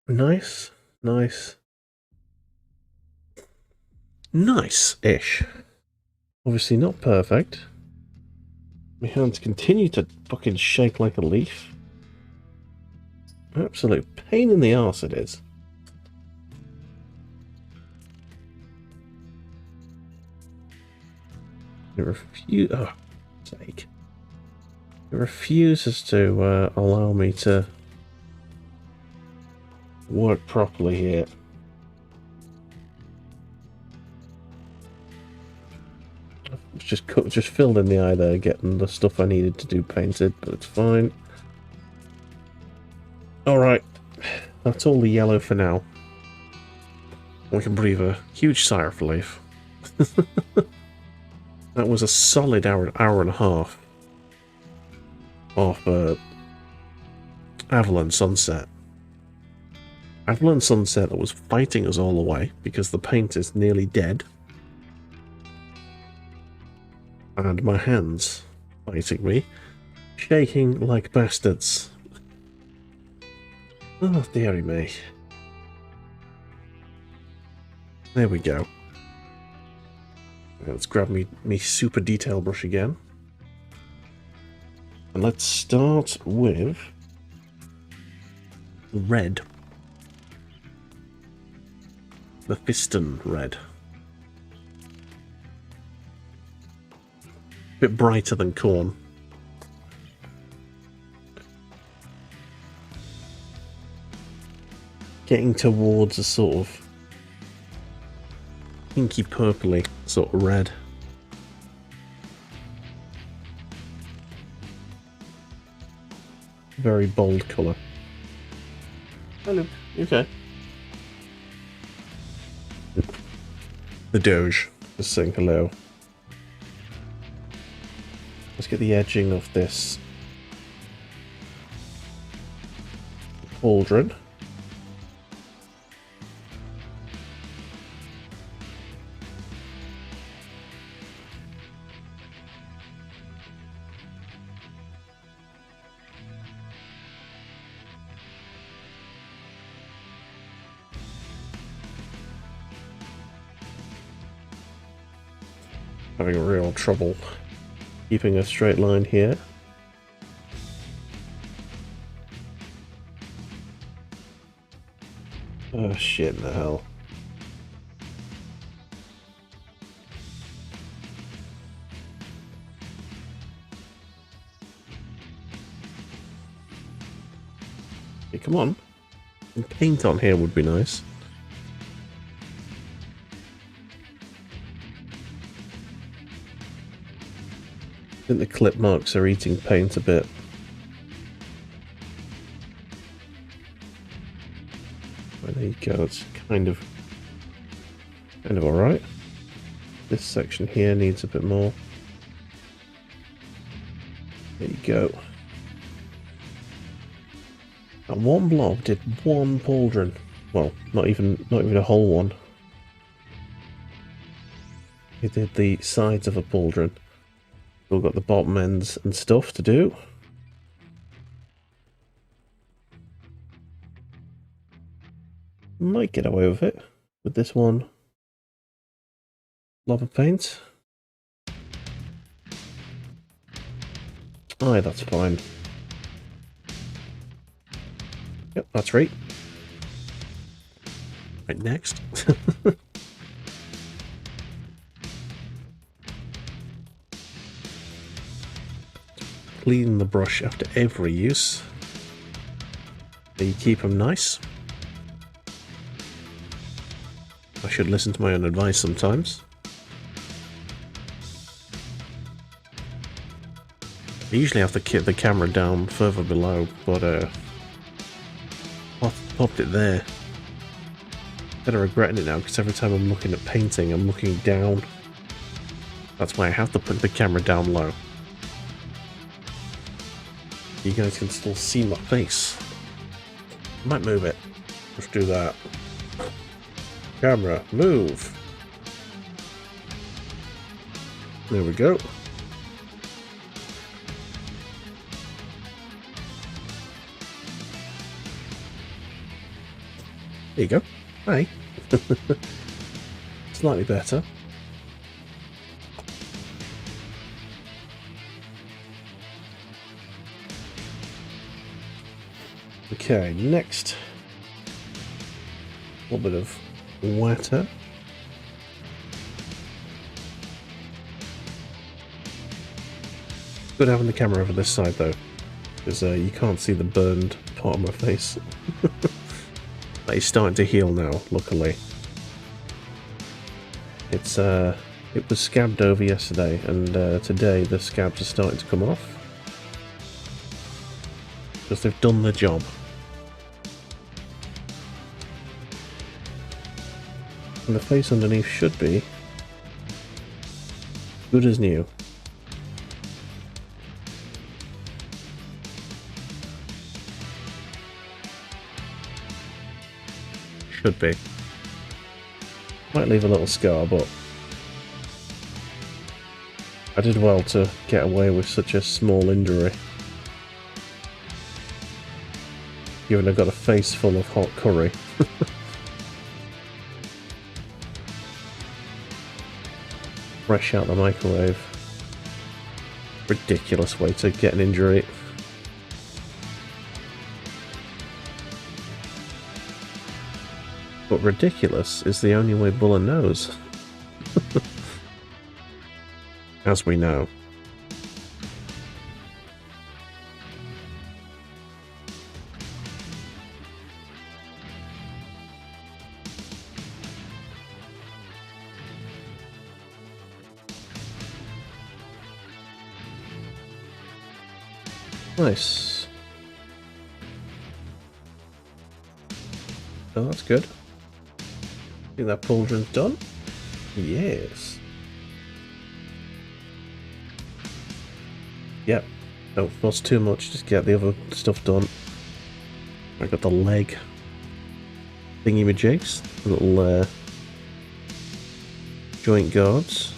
Nice, nice. Nice-ish. Obviously not perfect. My hands continue to fucking shake like a leaf. Absolute pain in the arse it is. Oh, sake. It refuses to allow me to work properly here. Just filled in the eye there, getting the stuff I needed to do painted, but it's fine. Alright, that's all the yellow for now. We can breathe a huge sigh of relief. That was a solid hour and a half of Avalon Sunset. Avalon Sunset that was fighting us all the way because the paint is nearly dead. And my hands fighting me, shaking like bastards. Oh, dearie me. There we go. Let's grab me super detail brush again. And let's start with red. The Fiston red. Bit brighter than corn. Getting towards a sort of pinky purpley sort of red. Very bold colour. Hello. Okay. The Doge is saying hello. Let's get the edging of this cauldron. Having real trouble keeping a straight line here. Oh shit in the hell. Hey, come on. Some paint on here would be nice. I think the clip marks are eating paint a bit. Well, there you go, it's kind of alright. This section here needs a bit more. There you go. That one blob did one pauldron. Well, not even a whole one. It did the sides of a pauldron. Still got the bottom ends and stuff to do. Might get away with it with this one. Blob of paint. Aye, that's fine. Yep, that's right. Right, next. Clean the brush after every use. So you keep them nice. I should listen to my own advice sometimes. I usually have to keep the camera down further below, but popped it there. Kind of regretting it now because every time I'm looking at painting, I'm looking down. That's why I have to put the camera down low. You guys can still see my face. I might move it. Let's do that. Camera, move. There we go. There you go. Hi. Slightly better. Okay, next. A little bit of water. Good having the camera over this side though, because you can't see the burned part of my face. But it's starting to heal now, luckily. It was scabbed over yesterday, and today the scabs are starting to come off. Because they've done the job. And the face underneath should be good as new. Should be. Might leave a little scar, but I did well to get away with such a small injury. Given I've got a face full of hot curry. Fresh out the microwave. Ridiculous way to get an injury. But ridiculous is the only way Buller knows. As we know. Nice. Oh, that's good. Think that pauldron's done? Yes. Yep. Don't fuss too much, just get the other stuff done. I got the leg thingy-majigs, little joint guards.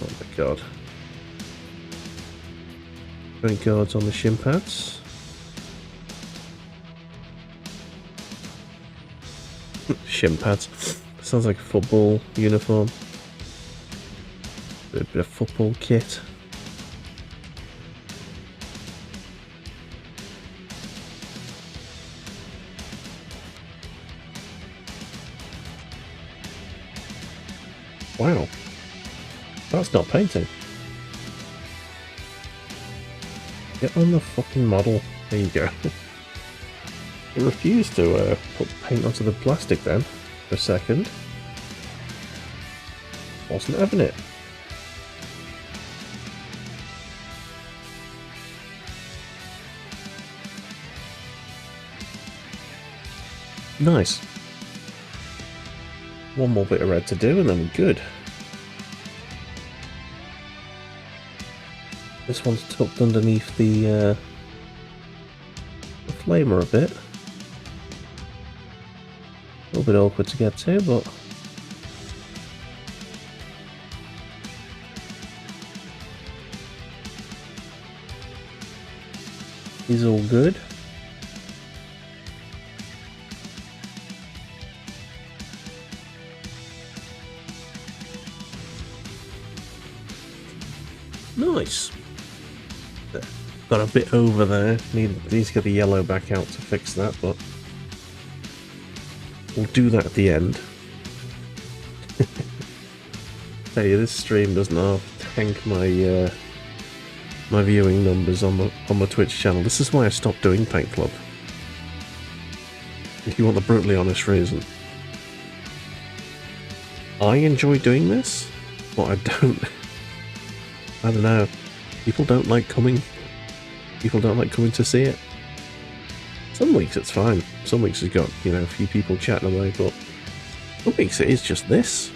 Oh my god. Joint guards on the shin pads. Shin pads. Sounds like a football uniform. A bit of football kit. Wow. That's not painting. Get on the fucking model. There you go. It refused to put paint onto the plastic then, for a second. Wasn't having it. Nice. One more bit of red to do and then we're good. This one's tucked underneath the flamer a bit. A little bit awkward to get to, but he's all good. Nice. Got a bit over there. Needs to get the yellow back out to fix that, but we'll do that at the end. Tell you, this stream doesn't half tank my my viewing numbers on my Twitch channel. This is why I stopped doing Paint Club. If you want the brutally honest reason, I enjoy doing this, but I don't know. People don't like coming. People don't like coming to see it. Some weeks it's fine. Some weeks it's got, you know, a few people chatting away, but some weeks it is just this.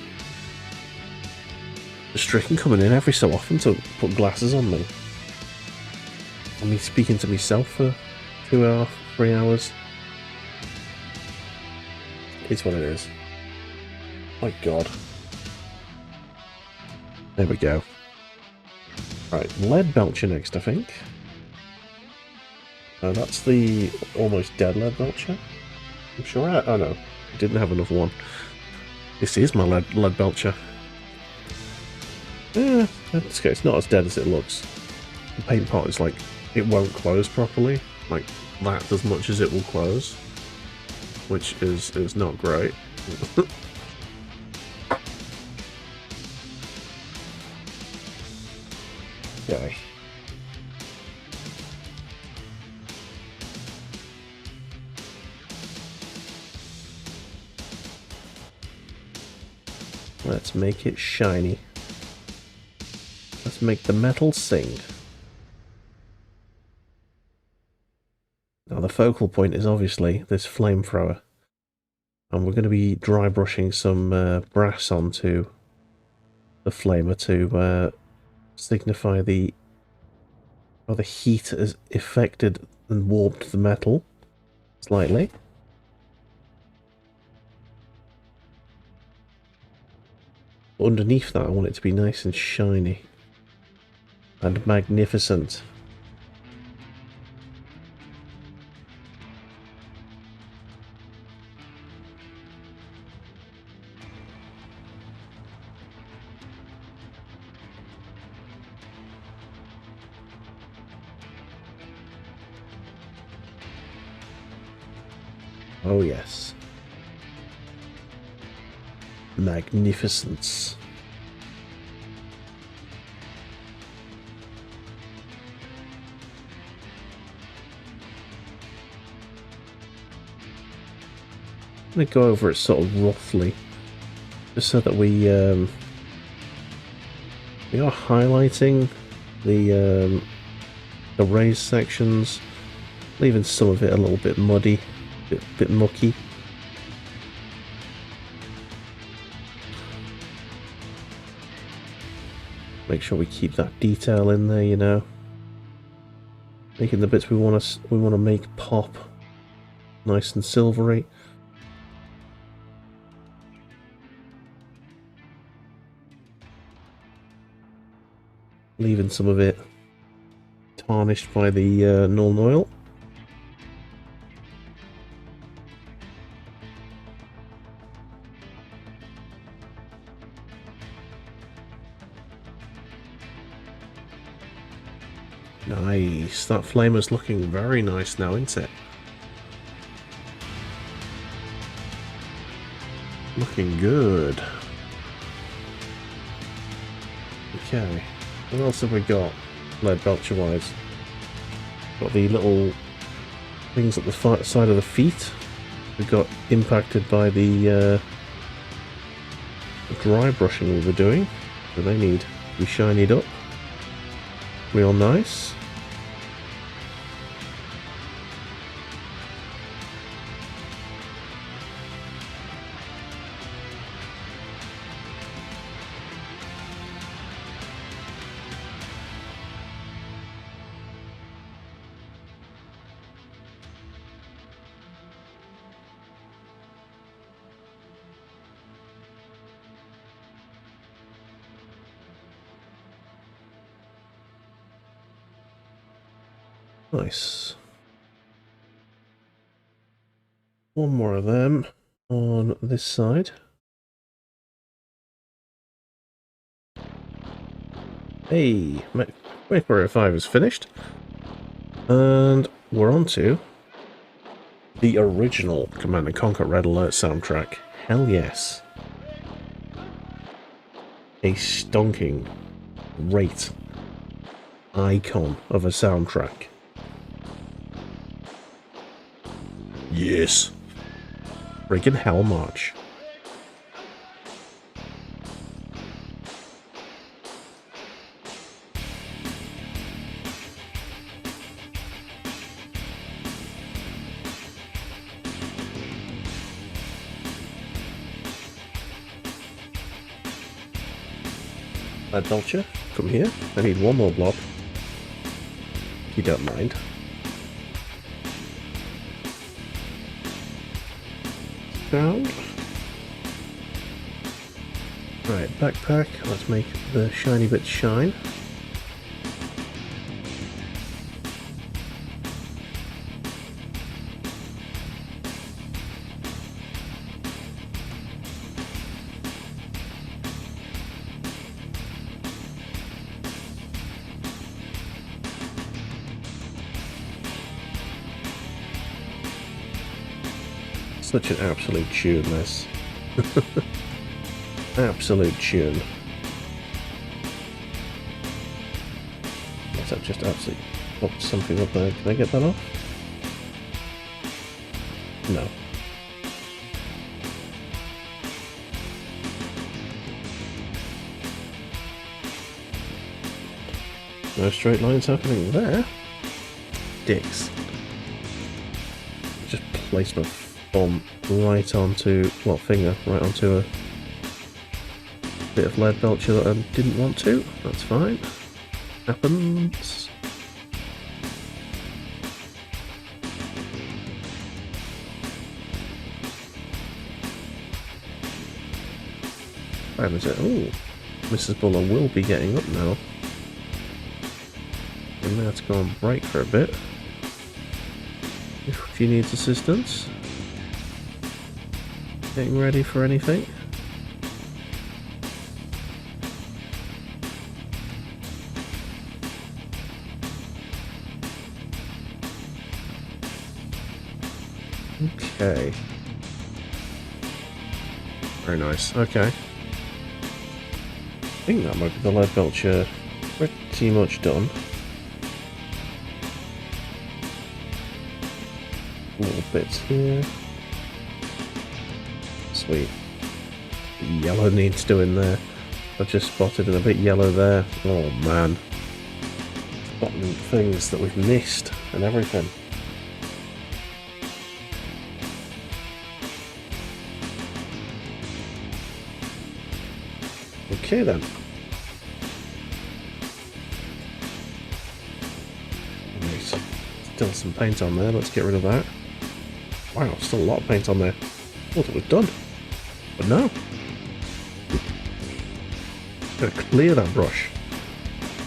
Stricken coming in every so often to put glasses on me. And me speaking to myself for 2 hours, 3 hours. It's what it is. My god. There we go. Right, lead belcher next, I think. That's the almost dead lead belcher. I'm sure oh no, I didn't have enough one. This is my lead belcher. Yeah, that's okay. It's not as dead as it looks. The paint pot is like, it won't close properly. Like, that as much as it will close. Which is not great. Okay. Let's make it shiny. Let's make the metal sing. Now the focal point is obviously this flamethrower. And we're going to be dry brushing some brass onto the flamer to signify how the heat has affected and warped the metal slightly. Underneath that, I want it to be nice and shiny and magnificent. Oh yes. Magnificence. I'm going to go over it sort of roughly, just so that we are highlighting the raised sections, leaving some of it a little bit muddy, a bit mucky. Make sure we keep that detail in there, you know, making the bits we want to make pop nice and silvery. Leaving some of it tarnished by the Nuln Oil. Nice, that flamer's looking very nice now, isn't it? Looking good. Okay, what else have we got lead belcher wise? Got the little things at the side of the feet. We got impacted by the dry brushing we were doing, so they need to be shinied up. Real nice. Nice. One more of them on this side. Hey, Mediocre 5 is finished. And we're on to the original Command & Conquer Red Alert soundtrack. Hell yes. A stonking, great icon of a soundtrack. Yes. Friggin' Hell March. Lead belcher, come here. I need one more blob. If you don't mind. Down. Right, backpack. Let's make the shiny bits shine. Such an absolute tune, this. Absolute tune. Yes, I've just absolutely popped something up there. Can I get that off? No. No straight lines happening there. Dicks. Just place my thumb right onto, well, finger right onto a bit of lead belcher that I didn't want to. That's fine. Happens. Time is it? Oh, Mrs. Buller will be getting up now. And now to go on break for a bit. If she needs assistance. Getting ready for anything. Okay. Very nice. Okay. I think that might be the lead belcher pretty much done. Little bits here. Sweet. Yellow needs doing there. I've just spotted a bit yellow there. Oh man. Spotting things that we've missed and everything. Okay then. Right. Still some paint on there, let's get rid of that. Wow, still a lot of paint on there. Thought it was done. But no. Gotta clear that brush.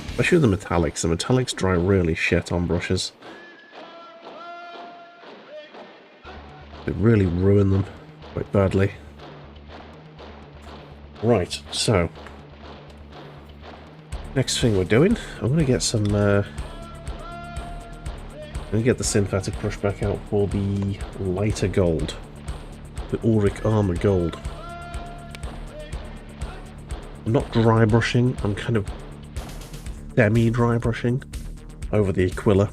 Especially the metallics. The metallics dry really shit on brushes. They really ruin them quite badly. Right, so next thing we're doing, I'm going to get some, I'm going to get the synthetic brush back out for the lighter gold, the auric armor gold. I'm not dry brushing, I'm kind of semi-dry brushing over the Aquila.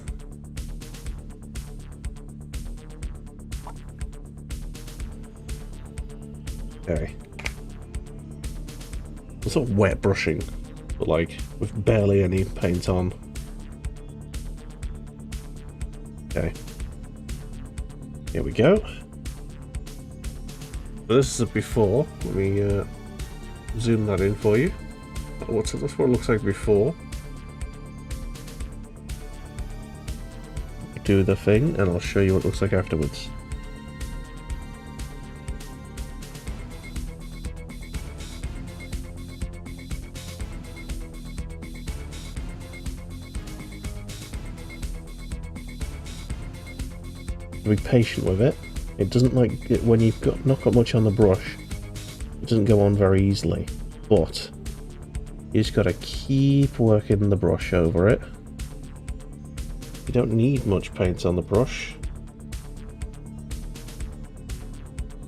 Okay. Sort of wet brushing, but like with barely any paint on. Okay, here we go. So this is a before. Let me zoom that in for you. That's what it looks like before. Do the thing, and I'll show you what it looks like afterwards. Be patient with it. It doesn't like it when you've not got much on the brush. It doesn't go on very easily, but you just got to keep working the brush over it. You don't need much paint on the brush.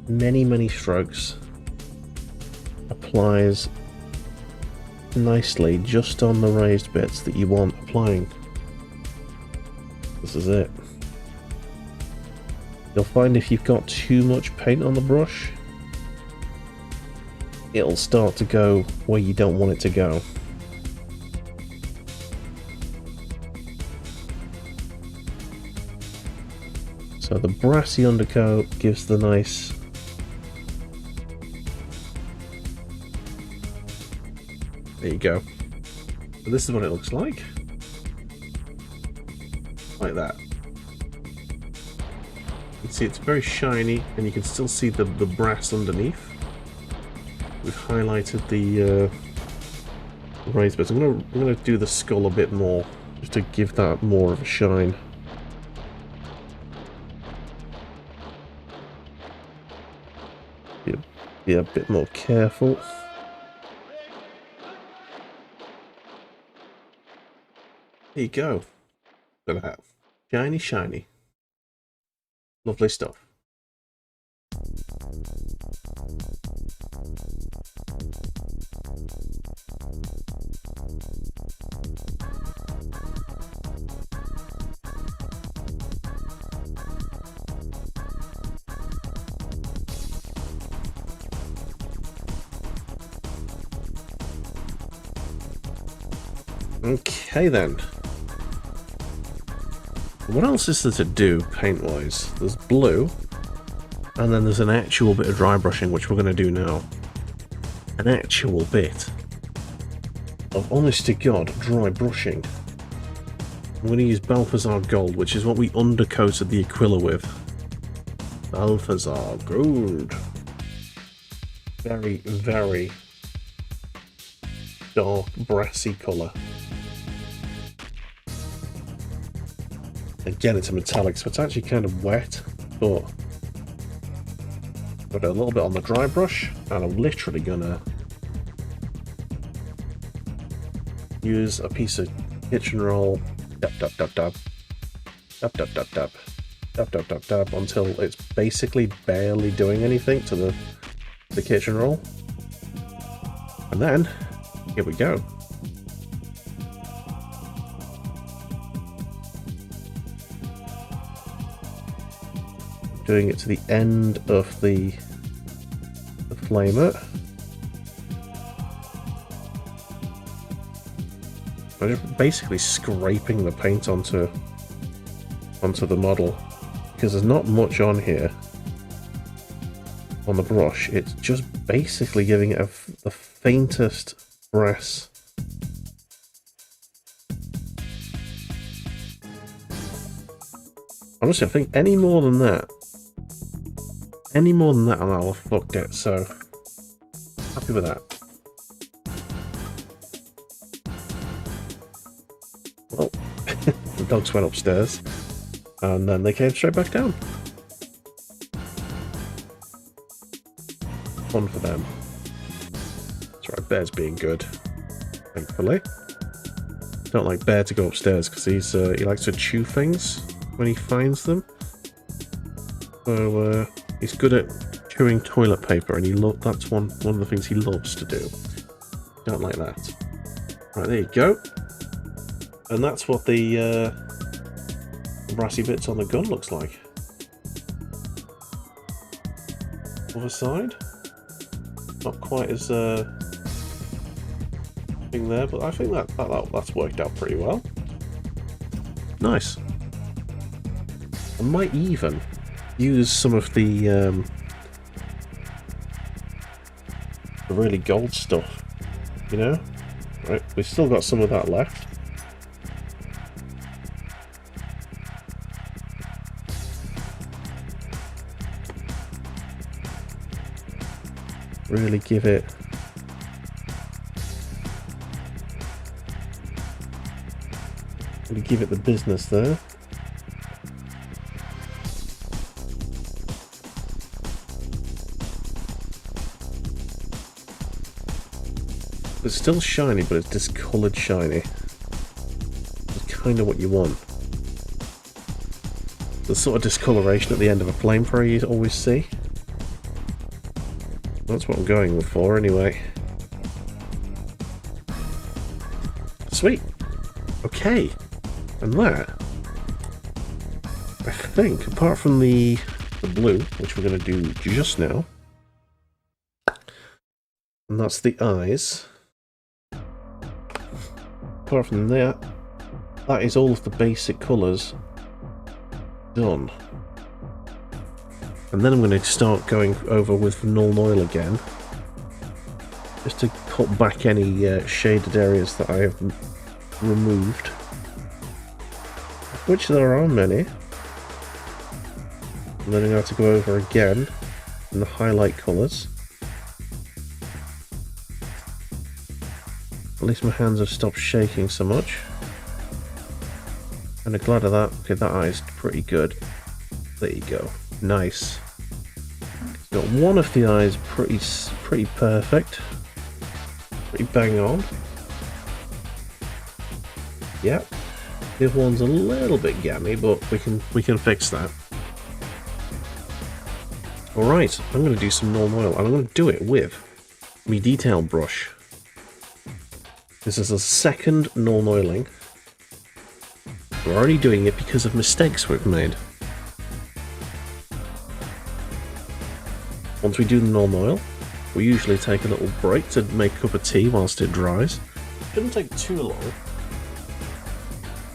Many strokes applies nicely just on the raised bits that you want applying. This is it. You'll find if you've got too much paint on the brush, it'll start to go where you don't want it to go. So the brassy undercoat gives the nice There you go. So this is what it looks like. Like that. You can see it's very shiny, and you can still see the brass underneath. We've highlighted the raised bits. I'm gonna do the skull a bit more, just to give that more of a shine. Be a bit more careful. There you go. Look at that. Shiny, shiny. Lovely stuff. Okay then. What else is there to do paint-wise? There's blue, and then there's an actual bit of dry brushing, which we're going to do now. An actual bit of honest-to-God dry brushing. I'm going to use Balthazar Gold, which is what we undercoated the Aquila with. Balthazar Gold. Very, very dark, brassy colour. Again, it's a metallic, so it's actually kind of wet, but got a little bit on the dry brush, and I'm literally gonna use a piece of kitchen roll, dab, dab, dab, dab, dab, dab, dab, dab, dab, dab, dab, dab, until it's basically barely doing anything to the kitchen roll, and then here we go. Doing it to the end of the flamer. I'm just basically scraping the paint onto the model, because there's not much on here on the brush. It's just basically giving it the faintest brass. Honestly, I think any more than that, and I'll have fucked it, so happy with that. Well, the dogs went upstairs, and then they came straight back down. Fun for them. That's right, Bear's being good, thankfully. Don't like Bear to go upstairs, because he likes to chew things when he finds them. So he's good at chewing toilet paper, and that's one of the things he loves to do. Don't like that. Right, there you go. And that's what the brassy bits on the gun looks like. Other side, not quite as thing there, but I think that's worked out pretty well. Nice. I might even use some of the really gold stuff, you know? Right, we've still got some of that left. Really give it the business there. It's still shiny, but it's discoloured shiny. It's kind of what you want. The sort of discoloration at the end of a flamethrower you always see. That's what I'm going for anyway. Sweet. Okay. And that, I think, apart from the blue, which we're going to do just now, and that's the eyes. Apart from that, that is all of the basic colours done. And then I'm going to start going over with Null Oil again, just to cut back any shaded areas that I have removed, which there are many. I'm learning how to go over again in the highlight colours. At least my hands have stopped shaking so much. And I'm glad of that. Okay, that eye's pretty good. There you go. Nice. Got one of the eyes pretty perfect. Pretty bang on. Yep. The other one's a little bit gammy, but we can fix that. Alright, I'm going to do some normal oil, and I'm going to do it with my detail brush. This is a second normal oiling. We're already doing it because of mistakes we've made. Once we do the normal oil, we usually take a little break to make a cup of tea whilst it dries. Shouldn't take too long,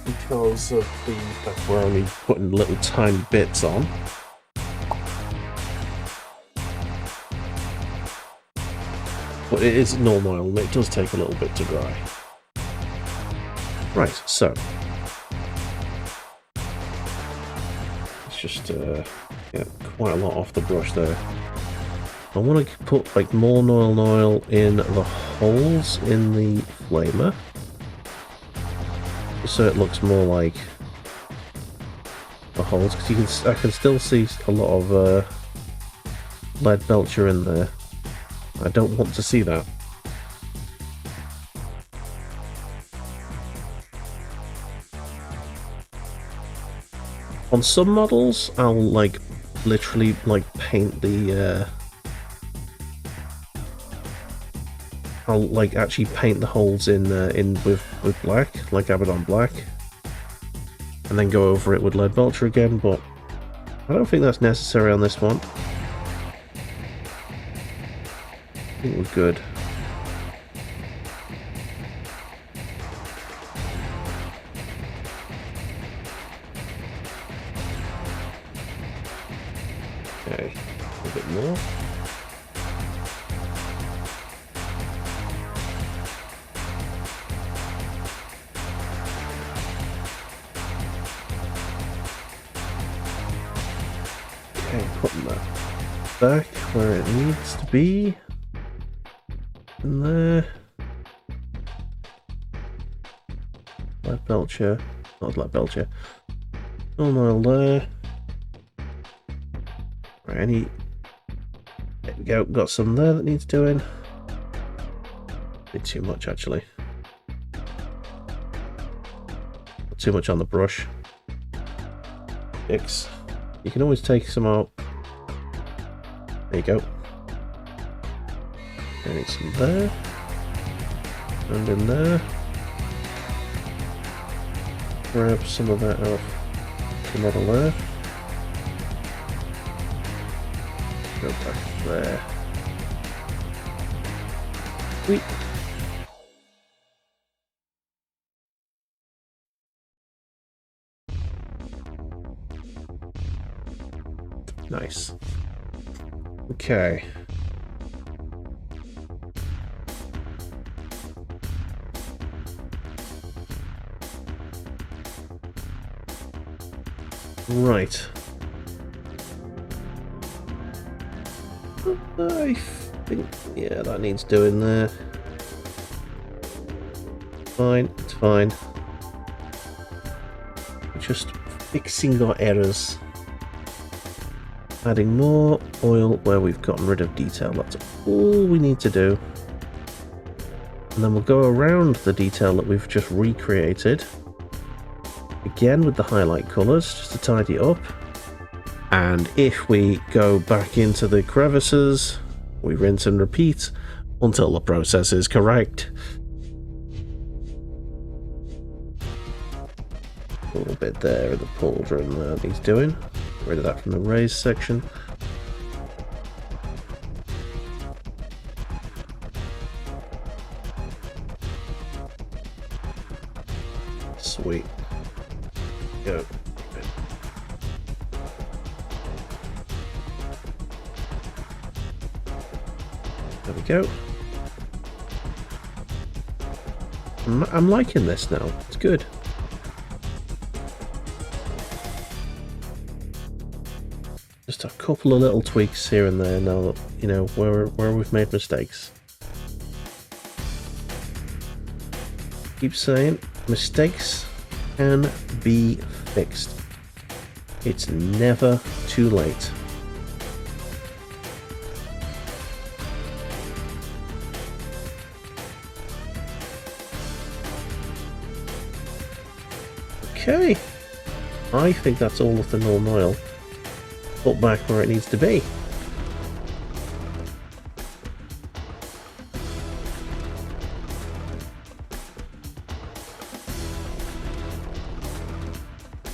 because of the fact we're only putting little tiny bits on. But it is normal oil, and it does take a little bit to dry. Right, so let's just get quite a lot off the brush there. I want to put like more oil in the holes in the flamer, so it looks more like the holes. Because I can still see a lot of lead belcher in there. I don't want to see that. On some models, I'll like literally like paint the I'll like actually paint the holes in with black, like Abaddon black, and then go over it with lead belcher again, but I don't think that's necessary on this one. I think we're good. Okay, a bit more. Okay, putting that back where it needs to be. In there. Lead belcher. Not lead belcher. Normal oil there. Right, there we go. Got some there that needs doing. A bit too much actually. Not too much on the brush. Fix. You can always take some out. There you go. I need some there. And in there. Grab some of that off the model there. Go back there. Sweet. Nice. Okay. Right. I think, yeah, that needs doing there. Fine, it's fine. Just fixing our errors. Adding more oil where we've gotten rid of detail. That's all we need to do. And then we'll go around the detail that we've just recreated. Again with the highlight colours, just to tidy it up. And if we go back into the crevices, we rinse and repeat until the process is correct. A little bit there of the pauldron that he's doing. Get rid of that from the raised section. Sweet. Go. There we go. I'm liking this now. It's good. Just a couple of little tweaks here and there now that, you know, where we've made mistakes. Keep saying, mistakes can be fixed. It's never too late. Okay, I think that's all of the null oil put back where it needs to be.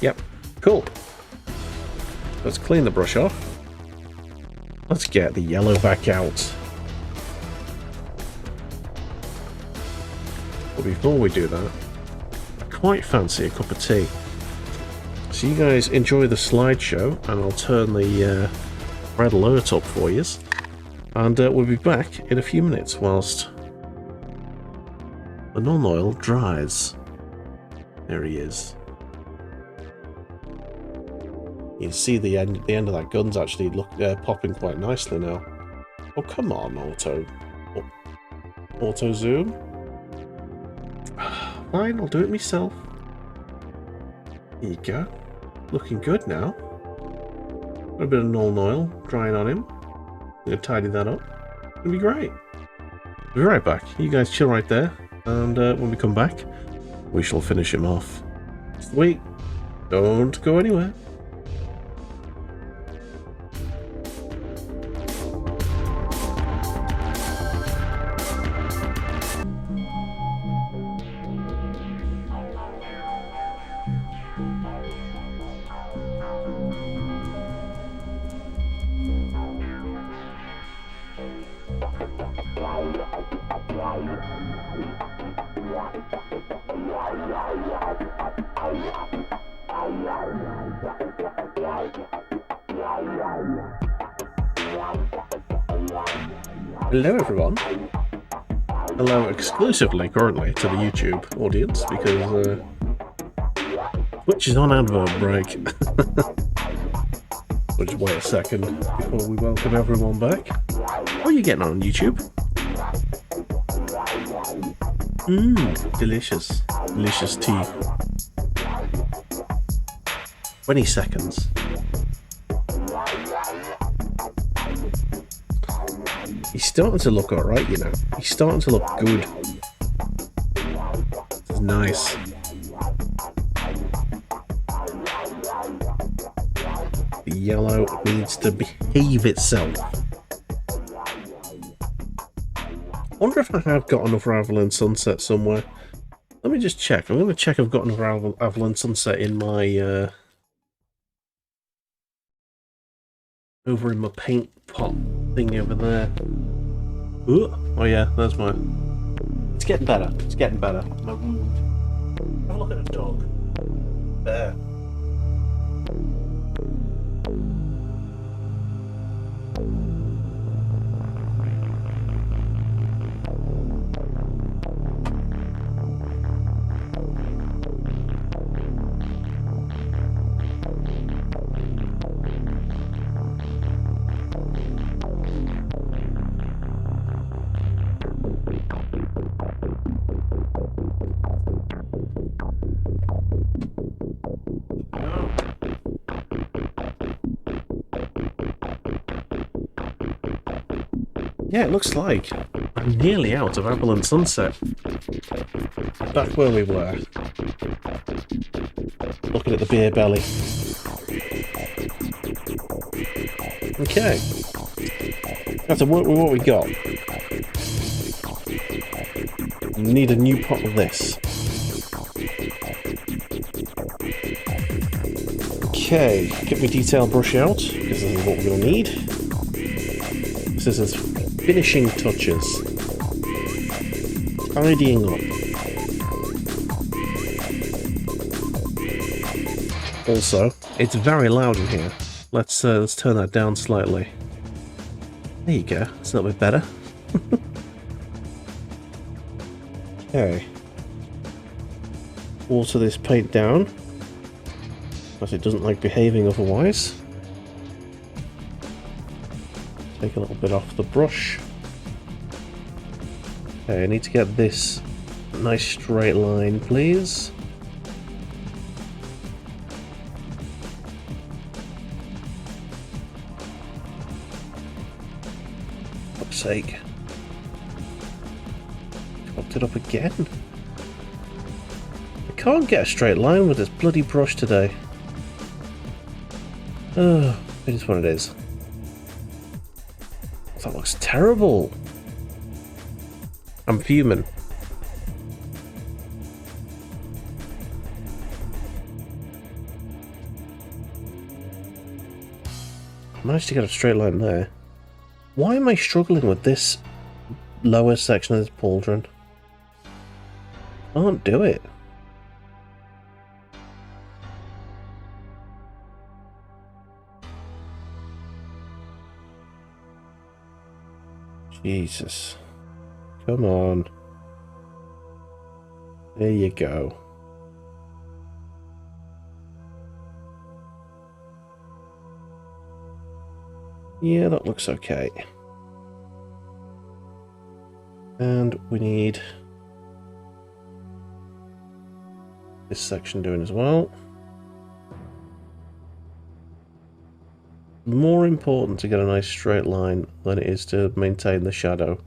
Yep, cool. Let's clean the brush off. Let's get the yellow back out. But before we do that, I quite fancy a cup of tea. So you guys enjoy the slideshow, and I'll turn the red alert up for you. And we'll be back in a few minutes whilst the non-oil dries. There he is. You can see the end of that gun's actually popping quite nicely now. Oh, come on, auto zoom. Fine, I'll do it myself. There you go. Looking good now. Got a bit of null oil drying on him. I'm gonna tidy that up. It'll be great. I'll be right back. You guys chill right there, and when we come back, we shall finish him off. Wait, don't go anywhere. Hello everyone. Hello exclusively currently to the YouTube audience because Twitch is on advert break. We'll just wait a second before we welcome everyone back. What are you getting on YouTube? Delicious. Delicious tea. 20 seconds. He's starting to look alright, you know. He's starting to look good. It's nice. The yellow needs to behave itself. I wonder if I have got another Avalon Sunset somewhere. Let me just check. I'm going to check I've got another Avalon Sunset in my... over in my paint pot thing over there. Ooh. Oh yeah, there's mine. It's getting better. It's getting better. My wound. Have a look at the dog. There. Yeah, it looks like I'm nearly out of Avalon Sunset. Back where we were. Looking at the beer belly. Okay. Have to work with what we got. We need a new pot of this. Okay, get my detail brush out, because this is what we're going to need. This is finishing touches. Tidying up. Also, it's very loud in here. Let's turn that down slightly. There you go. It's a little bit better. Okay. water this paint down, as it doesn't like behaving otherwise. Take a little bit off the brush. Okay, I need to get this nice straight line, please. For fuck's sake. Fucked it up again. I can't get a straight line with this bloody brush today. Oh, it is what it is. That looks terrible. I'm fuming. I managed to get a straight line there. Why am I struggling with this lower section of this pauldron? I can't do it. Jesus. Come on. There you go. Yeah, that looks okay. And we need this section doing as well. More important to get a nice straight line than it is to maintain the shadow.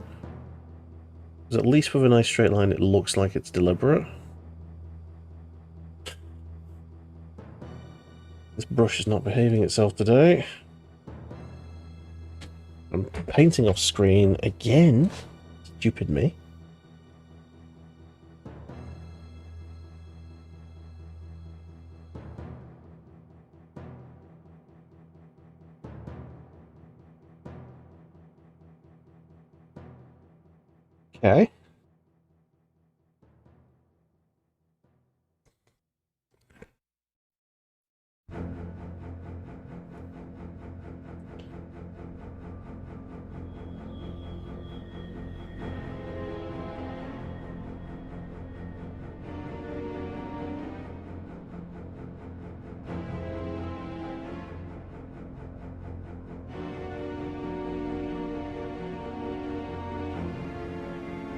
Because at least with a nice straight line it looks like it's deliberate. This brush is not behaving itself today. I'm painting off screen again. Stupid me. Okay.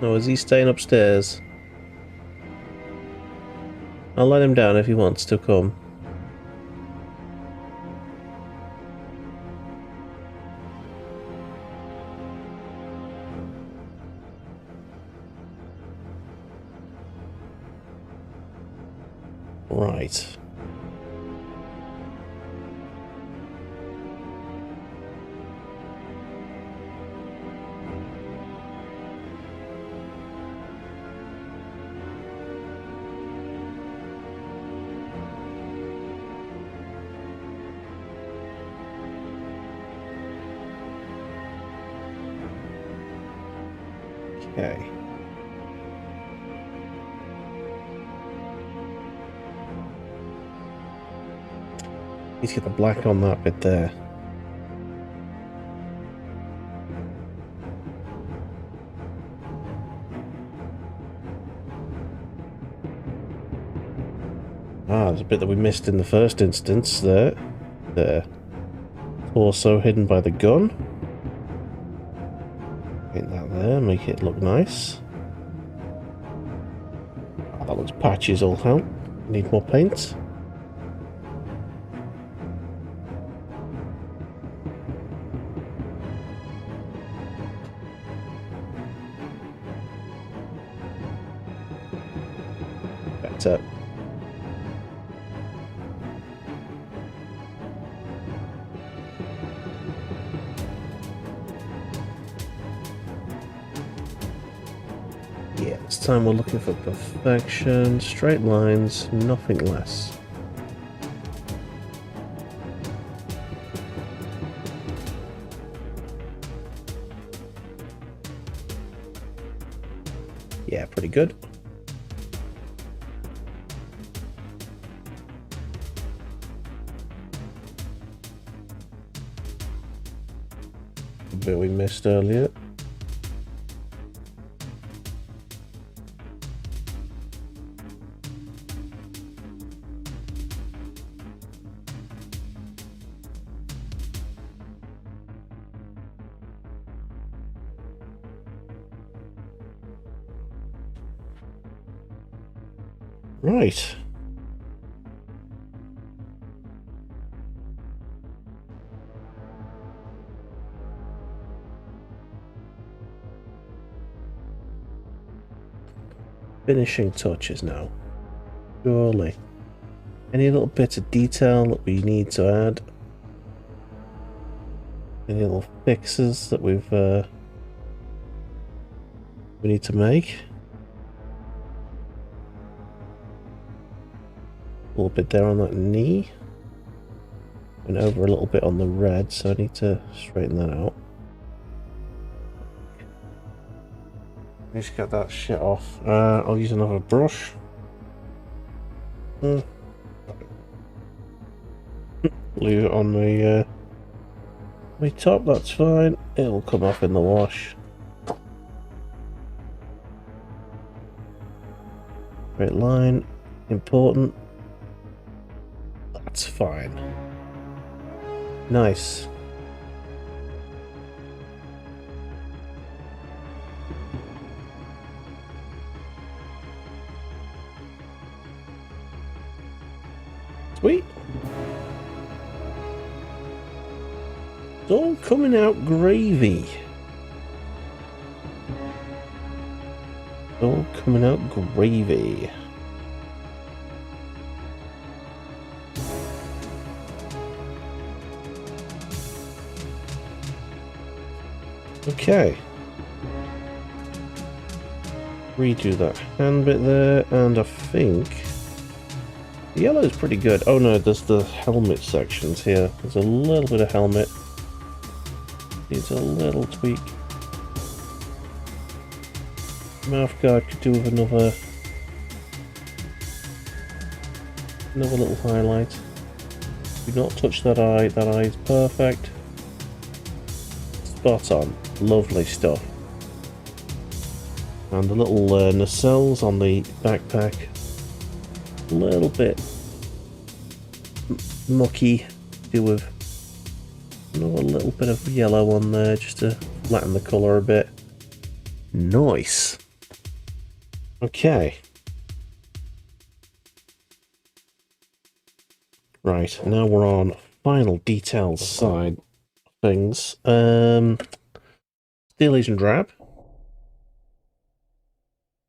Oh, is he staying upstairs? I'll let him down if he wants to come. Right. Okay. Need to get the black on that bit there. Ah, there's a bit that we missed in the first instance there. There. Also hidden by the gun. Paint that there, make it look nice. Oh, that looks patchy as all hell. Need more paint. Better. Yeah, this time we're looking for perfection, straight lines, nothing less. Yeah, pretty good. The bit we missed earlier. Right. Finishing touches now. Surely. Any little bits of detail that we need to add? Any little fixes that we need to make? A little bit there on that knee. And over a little bit on the red, so I need to straighten that out. Just get that shit off. I'll use another brush. Leave it on the my top, that's fine. It'll come off in the wash. Straight line, important. That's fine. Nice. Sweet. It's all coming out gravy. It's all coming out gravy. Okay. Redo that hand bit there, and I think the yellow is pretty good. Oh no, there's the helmet sections here. There's a little bit of helmet. Needs a little tweak. Mouthguard could do with another little highlight. Do not touch that eye. That eye is perfect. Spot on. Lovely stuff. And the little nacelles on the backpack. A little bit mucky. Do with another little bit of yellow on there just to flatten the colour a bit. Nice. Okay. Right, now we're on final details side of things. Steel Asian Drab.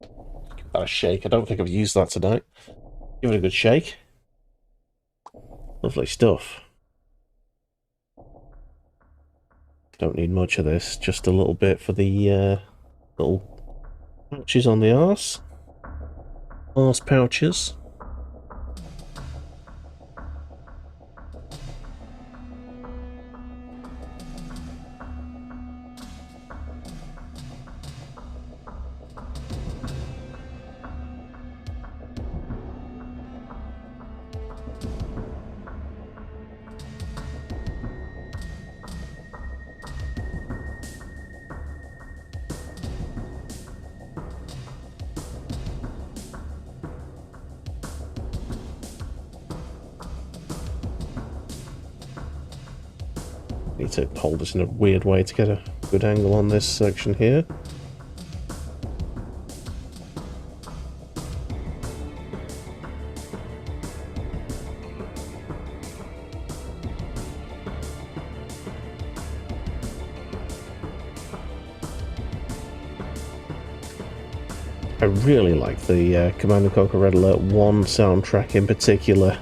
Give that a shake. I don't think I've used that tonight. Give it a good shake. Lovely stuff. Don't need much of this, just a little bit for the little pouches on the arse. Arse pouches. Need to hold this in a weird way to get a good angle on this section here. I really like the Command & Conquer Red Alert 1 soundtrack in particular.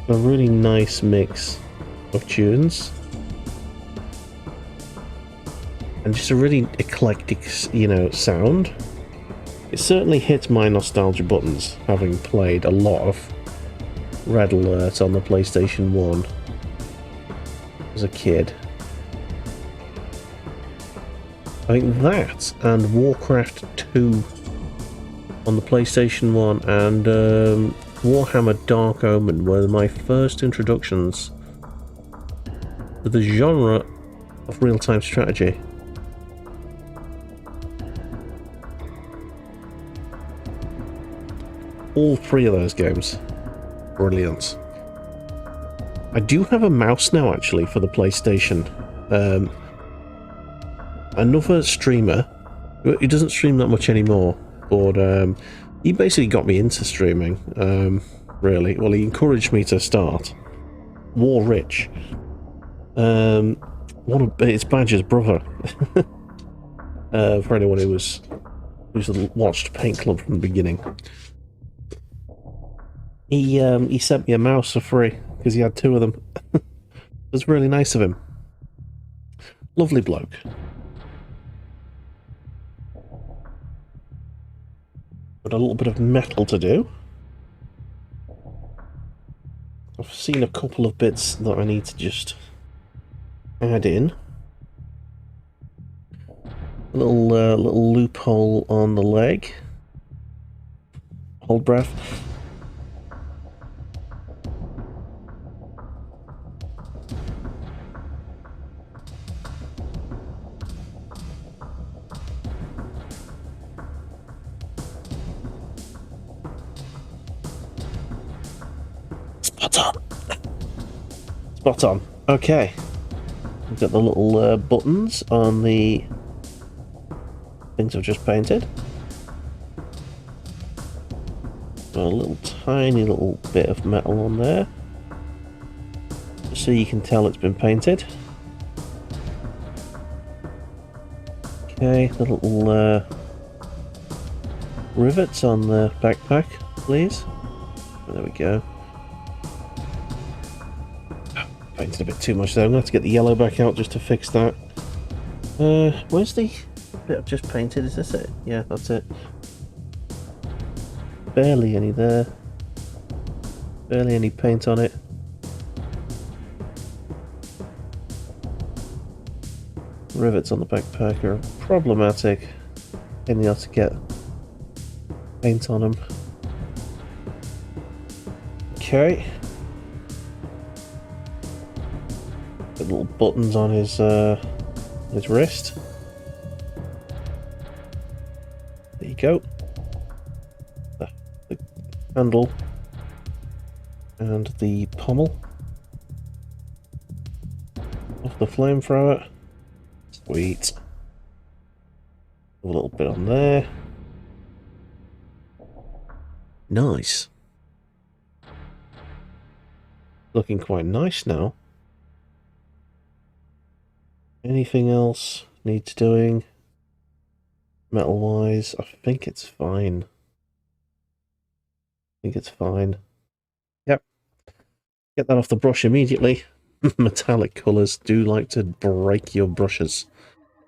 A really nice mix of tunes. And just a really eclectic, sound. It certainly hits my nostalgia buttons, having played a lot of Red Alert on the PlayStation 1 as a kid. I think that and Warcraft 2 on the PlayStation 1 and Warhammer Dark Omen were my first introductions to the genre of real-time strategy. All three of those games. Brilliant. I do have a mouse now, actually, for the PlayStation. Another streamer, he doesn't stream that much anymore, but he basically got me into streaming, really. Well, he encouraged me to start. War Rich. It's Badger's brother. For anyone who's watched Paint Club from the beginning. He sent me a mouse for free, because he had 2 of them. It was really nice of him. Lovely bloke. Got a little bit of metal to do. I've seen a couple of bits that I need to just add in. A little loophole on the leg. Hold breath. Spot on. Spot on. Okay. We've got the little buttons on the things I've just painted. Got a little tiny little bit of metal on there, just so you can tell it's been painted. Okay, the little rivets on the backpack, please. There we go. Painted a bit too much there. I'm going to have to get the yellow back out just to fix that. Where's the bit I've just painted? Is this it? Yeah, that's it. Barely any there. Barely any paint on it. Rivets on the backpack are problematic. And you have to get paint on them. Okay. The little buttons on his wrist. There you go. The handle and the pommel of the flamethrower. Sweet. A little bit on there. Nice. Looking quite nice now. Anything else needs doing? Metal wise, I think it's fine. Yep. Get that off the brush immediately. Metallic colours do like to break your brushes.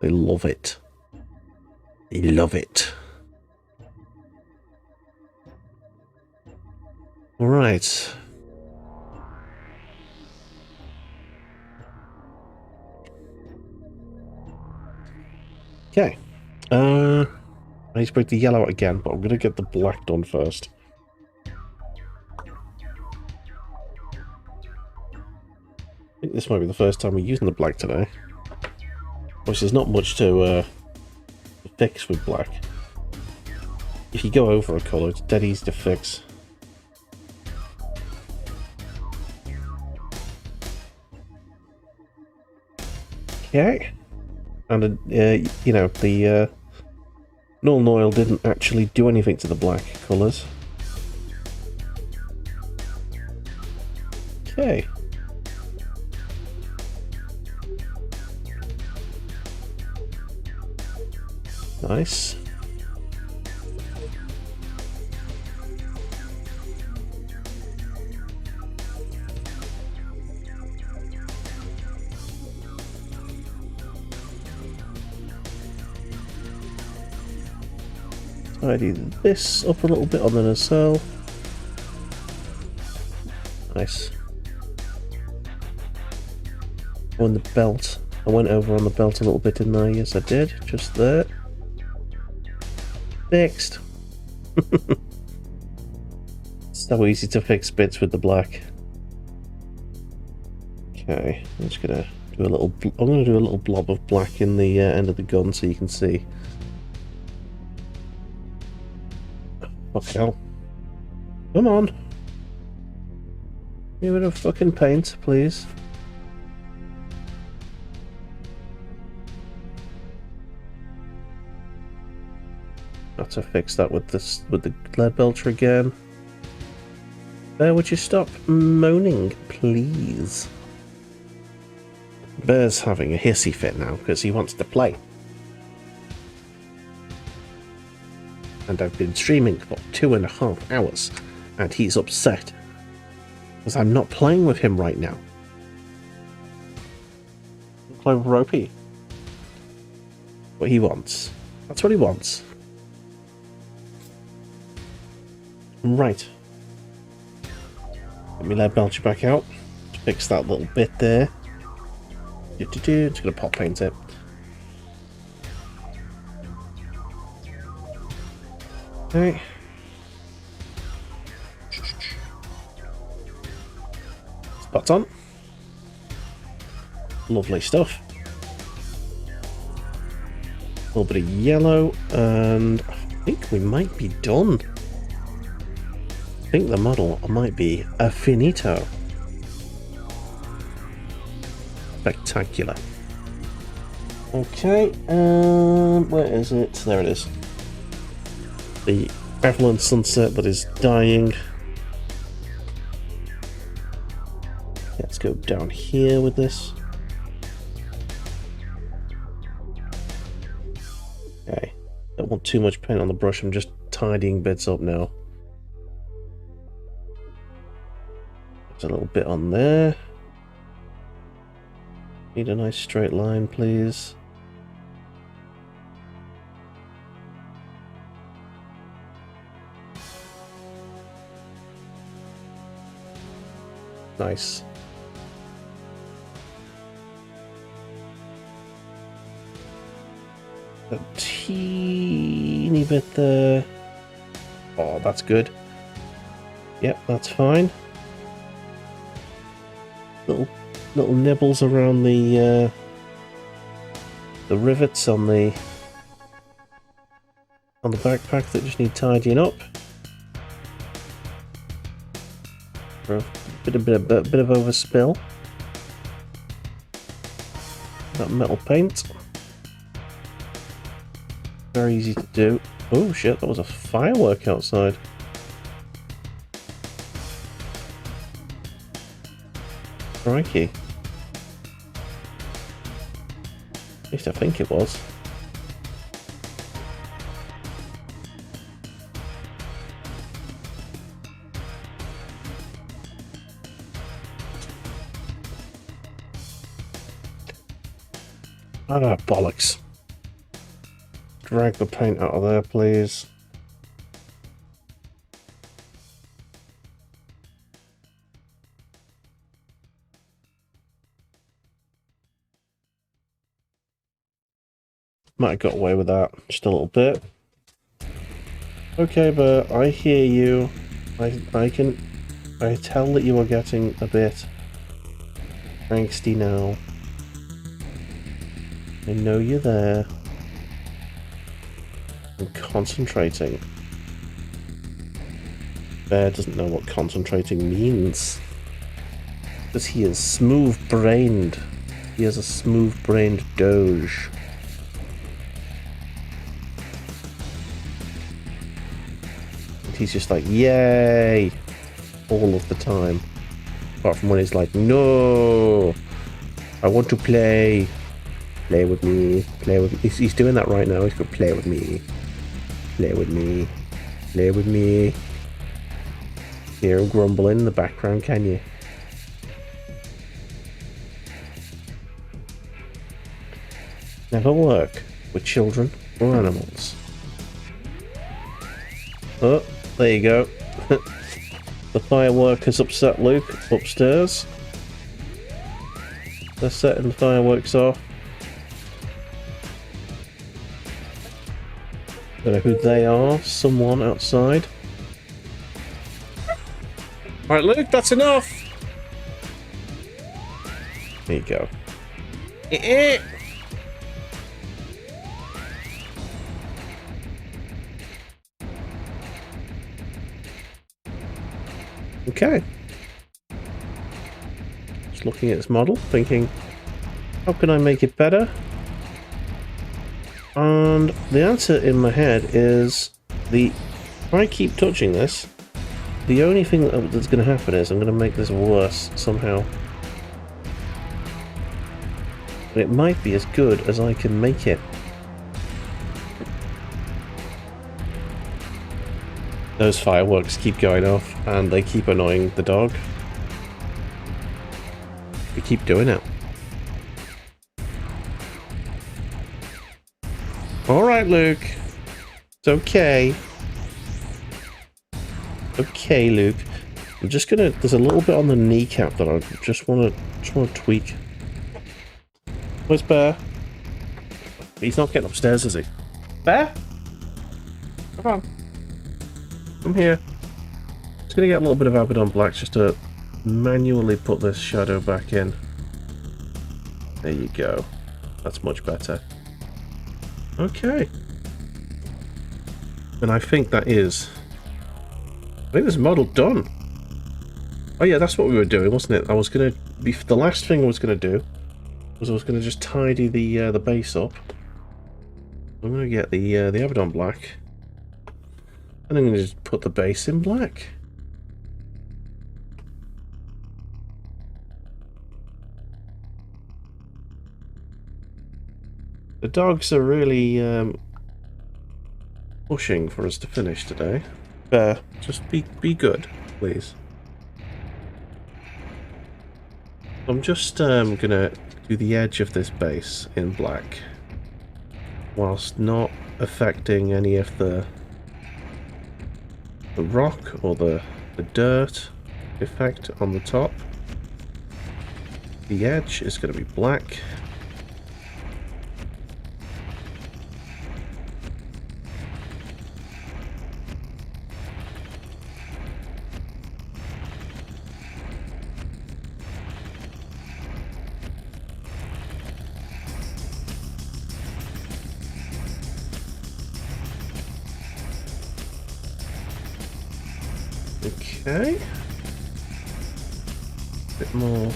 They love it. They love it. Alright. Okay. I need to break the yellow out again, but I'm going to get the black done first. I think this might be the first time we're using the black today. Which there's not much to fix with black. If you go over a colour, it's dead easy to fix. Okay. And, you know, the null and oil didn't actually do anything to the black colours. Okay. Nice. Tidy this up a little bit on the nacelle. Nice. On the belt. I went over on the belt a little bit, didn't I? Yes, I did. Just there. Fixed. So easy to fix bits with the black. Okay, I'm just gonna do a little. I'm gonna do a little blob of black in the end of the gun so you can see. Fuck hell! Come on. Give it a fucking paint, please. Have to fix that with this with the lead belcher again. Bear, would you stop moaning, please? Bear's having a hissy fit now because he wants to play. And I've been streaming for 2.5 hours, and he's upset because I'm not playing with him right now. I'm playing with Ropey. What he wants. That's what he wants. Right. Let me lead belcher back out to fix that little bit there. Just gonna pop paint it. Okay. Spot on. Lovely stuff. A little bit of yellow, and I think we might be done. I think the model might be a finito. Spectacular. Okay, where is it? There it is. The prevalent sunset that is dying. Let's go down here with this. Okay, don't want too much paint on the brush, I'm just tidying bits up now. There's a little bit on there. Need a nice straight line, please. Nice. A teeny bit there. Oh, that's good. Yep, that's fine. Little nibbles around the rivets on the backpack that just need tidying up. A bit of overspill. That metal paint. Very easy to do. Oh shit, that was a firework outside. Crikey. At least I think it was. Ah, bollocks. Drag the paint out of there, please. Might have got away with that just a little bit. Okay, but I hear you. I tell that you are getting a bit angsty now. I know you're there. I'm concentrating. Bear doesn't know what concentrating means. Because he is smooth-brained. He is a smooth-brained doge. And he's just like, yay! All of the time. Apart from when he's like, no! I want to play. Play with me. Play with me. He's doing that right now. He's going to play with me. Play with me. Play with me. Hear him grumbling in the background, can you? Never work with children or animals. Oh, there you go. The firework has upset Luke upstairs. They're setting the fireworks off. Don't know who they are. Someone outside. Alright, Luke, that's enough! There you go. Okay. Just looking at this model, thinking, how can I make it better? And the answer in my head is if I keep touching this, the only thing that's going to happen is I'm going to make this worse somehow. And it might be as good as I can make it. Those fireworks keep going off and they keep annoying the dog. We keep doing it. Alright, Luke. It's okay. Okay, Luke. I'm just gonna... There's a little bit on the kneecap that I just wanna tweak. Where's Bear? He's not getting upstairs, is he? Bear? Come on. Come here. Just gonna get a little bit of Abaddon Black just to manually put this shadow back in. There you go. That's much better. Okay. And I think that is... I think this model done. Oh yeah, that's what we were doing, wasn't it? I was gonna be... The last thing I was gonna do was I was gonna just tidy the base up. I'm gonna get the Abaddon Black. And I'm gonna just put the base in black. The dogs are really pushing for us to finish today. Bear, just be good, please. I'm just gonna do the edge of this base in black, whilst not affecting any of the rock or the dirt effect on the top. The edge is going to be black. Okay. Bit more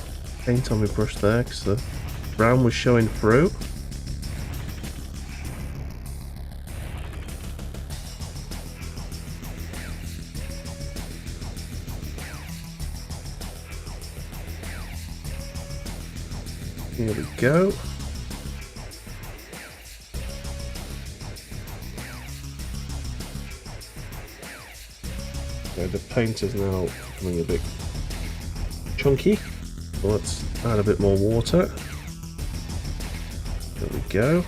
paint on my brush there because the brown was showing through. Here we go. So the paint is now becoming a bit chunky. So let's add a bit more water. There we go.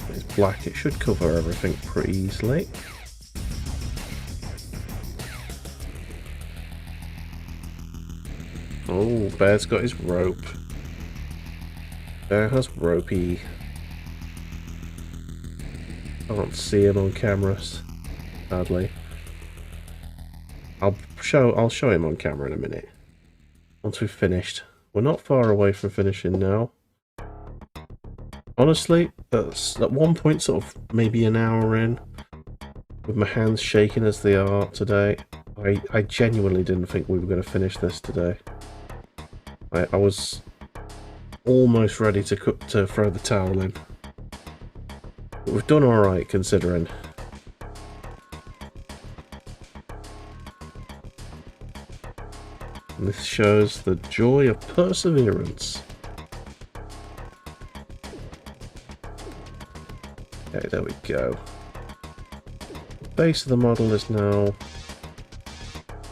It's black, it should cover everything pretty easily. Oh, Bear's got his rope. Bear has ropey. Can't see him on cameras, sadly. I'll show him on camera in a minute. Once we've finished. We're not far away from finishing now. Honestly, that's at one point, sort of maybe an hour in, with my hands shaking as they are today, I genuinely didn't think we were going to finish this today. I was almost ready to throw the towel in. But we've done alright considering. And this shows the joy of perseverance. Okay, there we go. The base of the model is now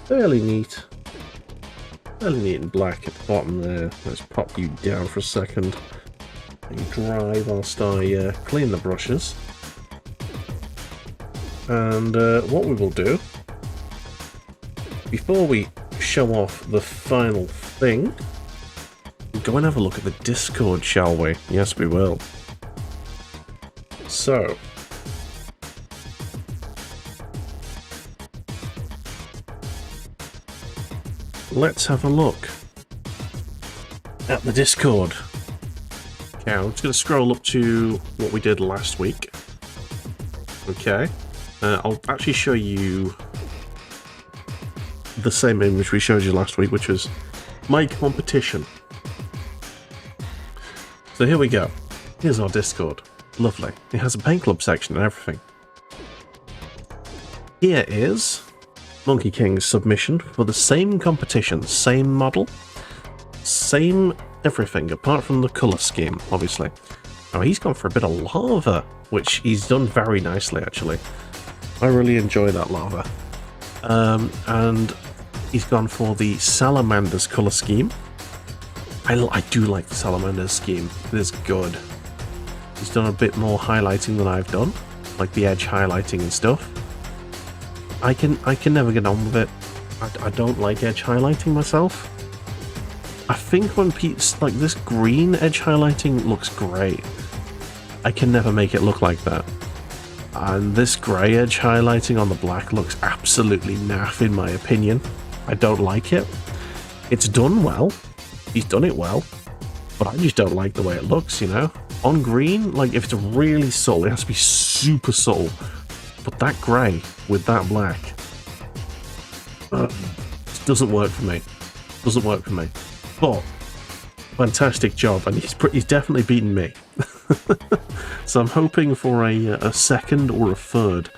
fairly neat. Fairly neat and black at the bottom there. Let's pop you down for a second. Let you dry whilst I clean the brushes. And what we will do, before we show off the final thing, we'll go and have a look at the Discord, shall we? Yes, we will. So, let's have a look at the Discord. Okay, I'm just going to scroll up to what we did last week. Okay, I'll actually show you the same image we showed you last week, which was my competition. So here we go. Here's our Discord. Lovely. It has a paint club section and everything. Here is Monkey King's submission for the same competition, same model, same everything, apart from the colour scheme, obviously. Oh, he's gone for a bit of lava, which he's done very nicely, actually. I really enjoy that lava. And he's gone for the Salamander's colour scheme. I do like the Salamander's scheme. It is good. He's done a bit more highlighting than I've done, like the edge highlighting and stuff. I can never get on with it. I don't like edge highlighting myself. I think when Pete's like this green edge highlighting looks great. I can never make it look like that. And this grey edge highlighting on the black looks absolutely naff in my opinion. I don't like it. It's done well. He's done it well. But I just don't like the way it looks, you know? On green, like if it's really subtle, it has to be super subtle. But that grey with that black doesn't work for me. Doesn't work for me. But fantastic job, and he's definitely beaten me. So I'm hoping for a second or a third.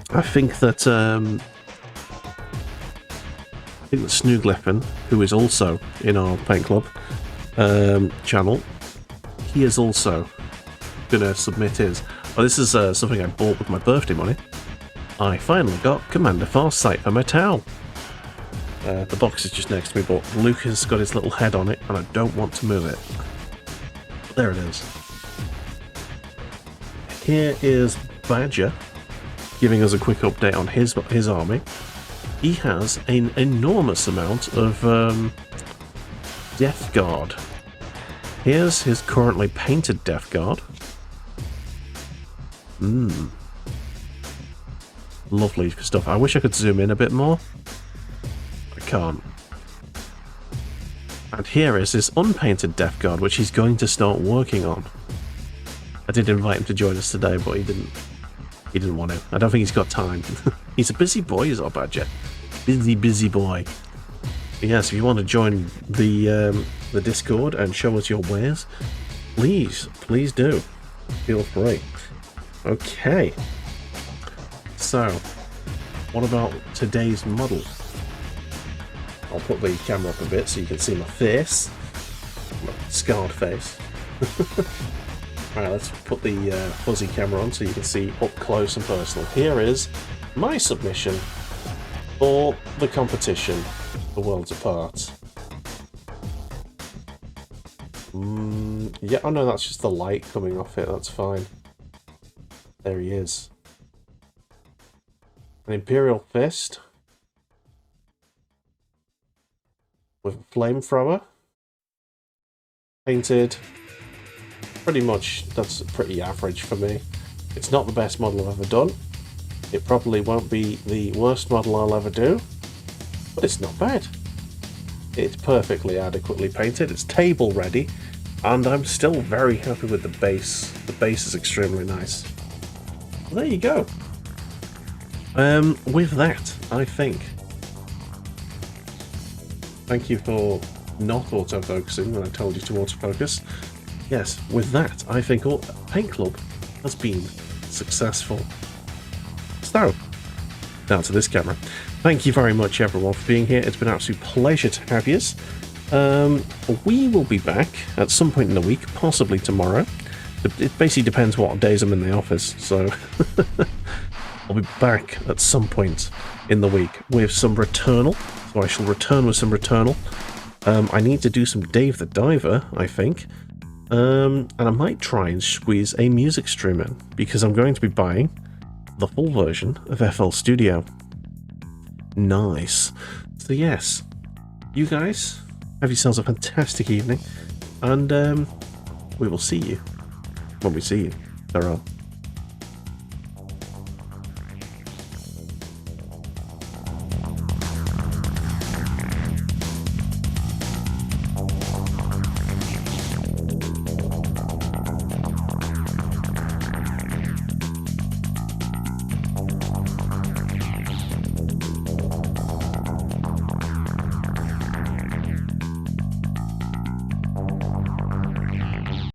I think that Snoogliffin, who is also in our paint club channel, he is also gonna submit his. Oh, this is something I bought with my birthday money. I finally got Commander Farsight for my towel. The box is just next to me, but Luke has got his little head on it, and I don't want to move it. But there it is. Here is Badger, giving us a quick update on his army. He has an enormous amount of Death Guard. Here's his currently painted Death Guard. Lovely stuff. I wish I could zoom in a bit more. I can't. And here is his unpainted Death Guard, which he's going to start working on. I did invite him to join us today, but he didn't want to. I don't think he's got time. He's a busy boy, is our Badger. Busy boy. But yes, if you want to join the Discord and show us your wares, please do. Feel free. Okay. So, what about today's model? I'll put the camera up a bit so you can see my face. My scarred face. Alright, let's put the fuzzy camera on so you can see up close and personal. Here is my submission for the competition, The Worlds Apart. Yeah, oh no, that's just the light coming off it, that's fine. There he is. An Imperial Fist with a flamethrower. Painted. Pretty much, that's pretty average for me. It's not the best model I've ever done. It probably won't be the worst model I'll ever do. But it's not bad. It's perfectly adequately painted. It's table ready. And I'm still very happy with the base. The base is extremely nice. There you go. With that, I think. Thank you for not autofocusing when I told you to autofocus. Yes, with that, I think Paint Club has been successful. So, down to this camera. Thank you very much, everyone, for being here. It's been an absolute pleasure to have you. We will be back at some point in the week, possibly tomorrow. It basically depends what days I'm in the office, so I'll be back at some point in the week with some Returnal. So I shall return with some Returnal. I need to do some Dave the Diver, I think. And I might try and squeeze a music stream in, because I'm going to be buying the full version of FL Studio. Nice. So yes, you guys have yourselves a fantastic evening, and we will see you when we see you. Ta-ra.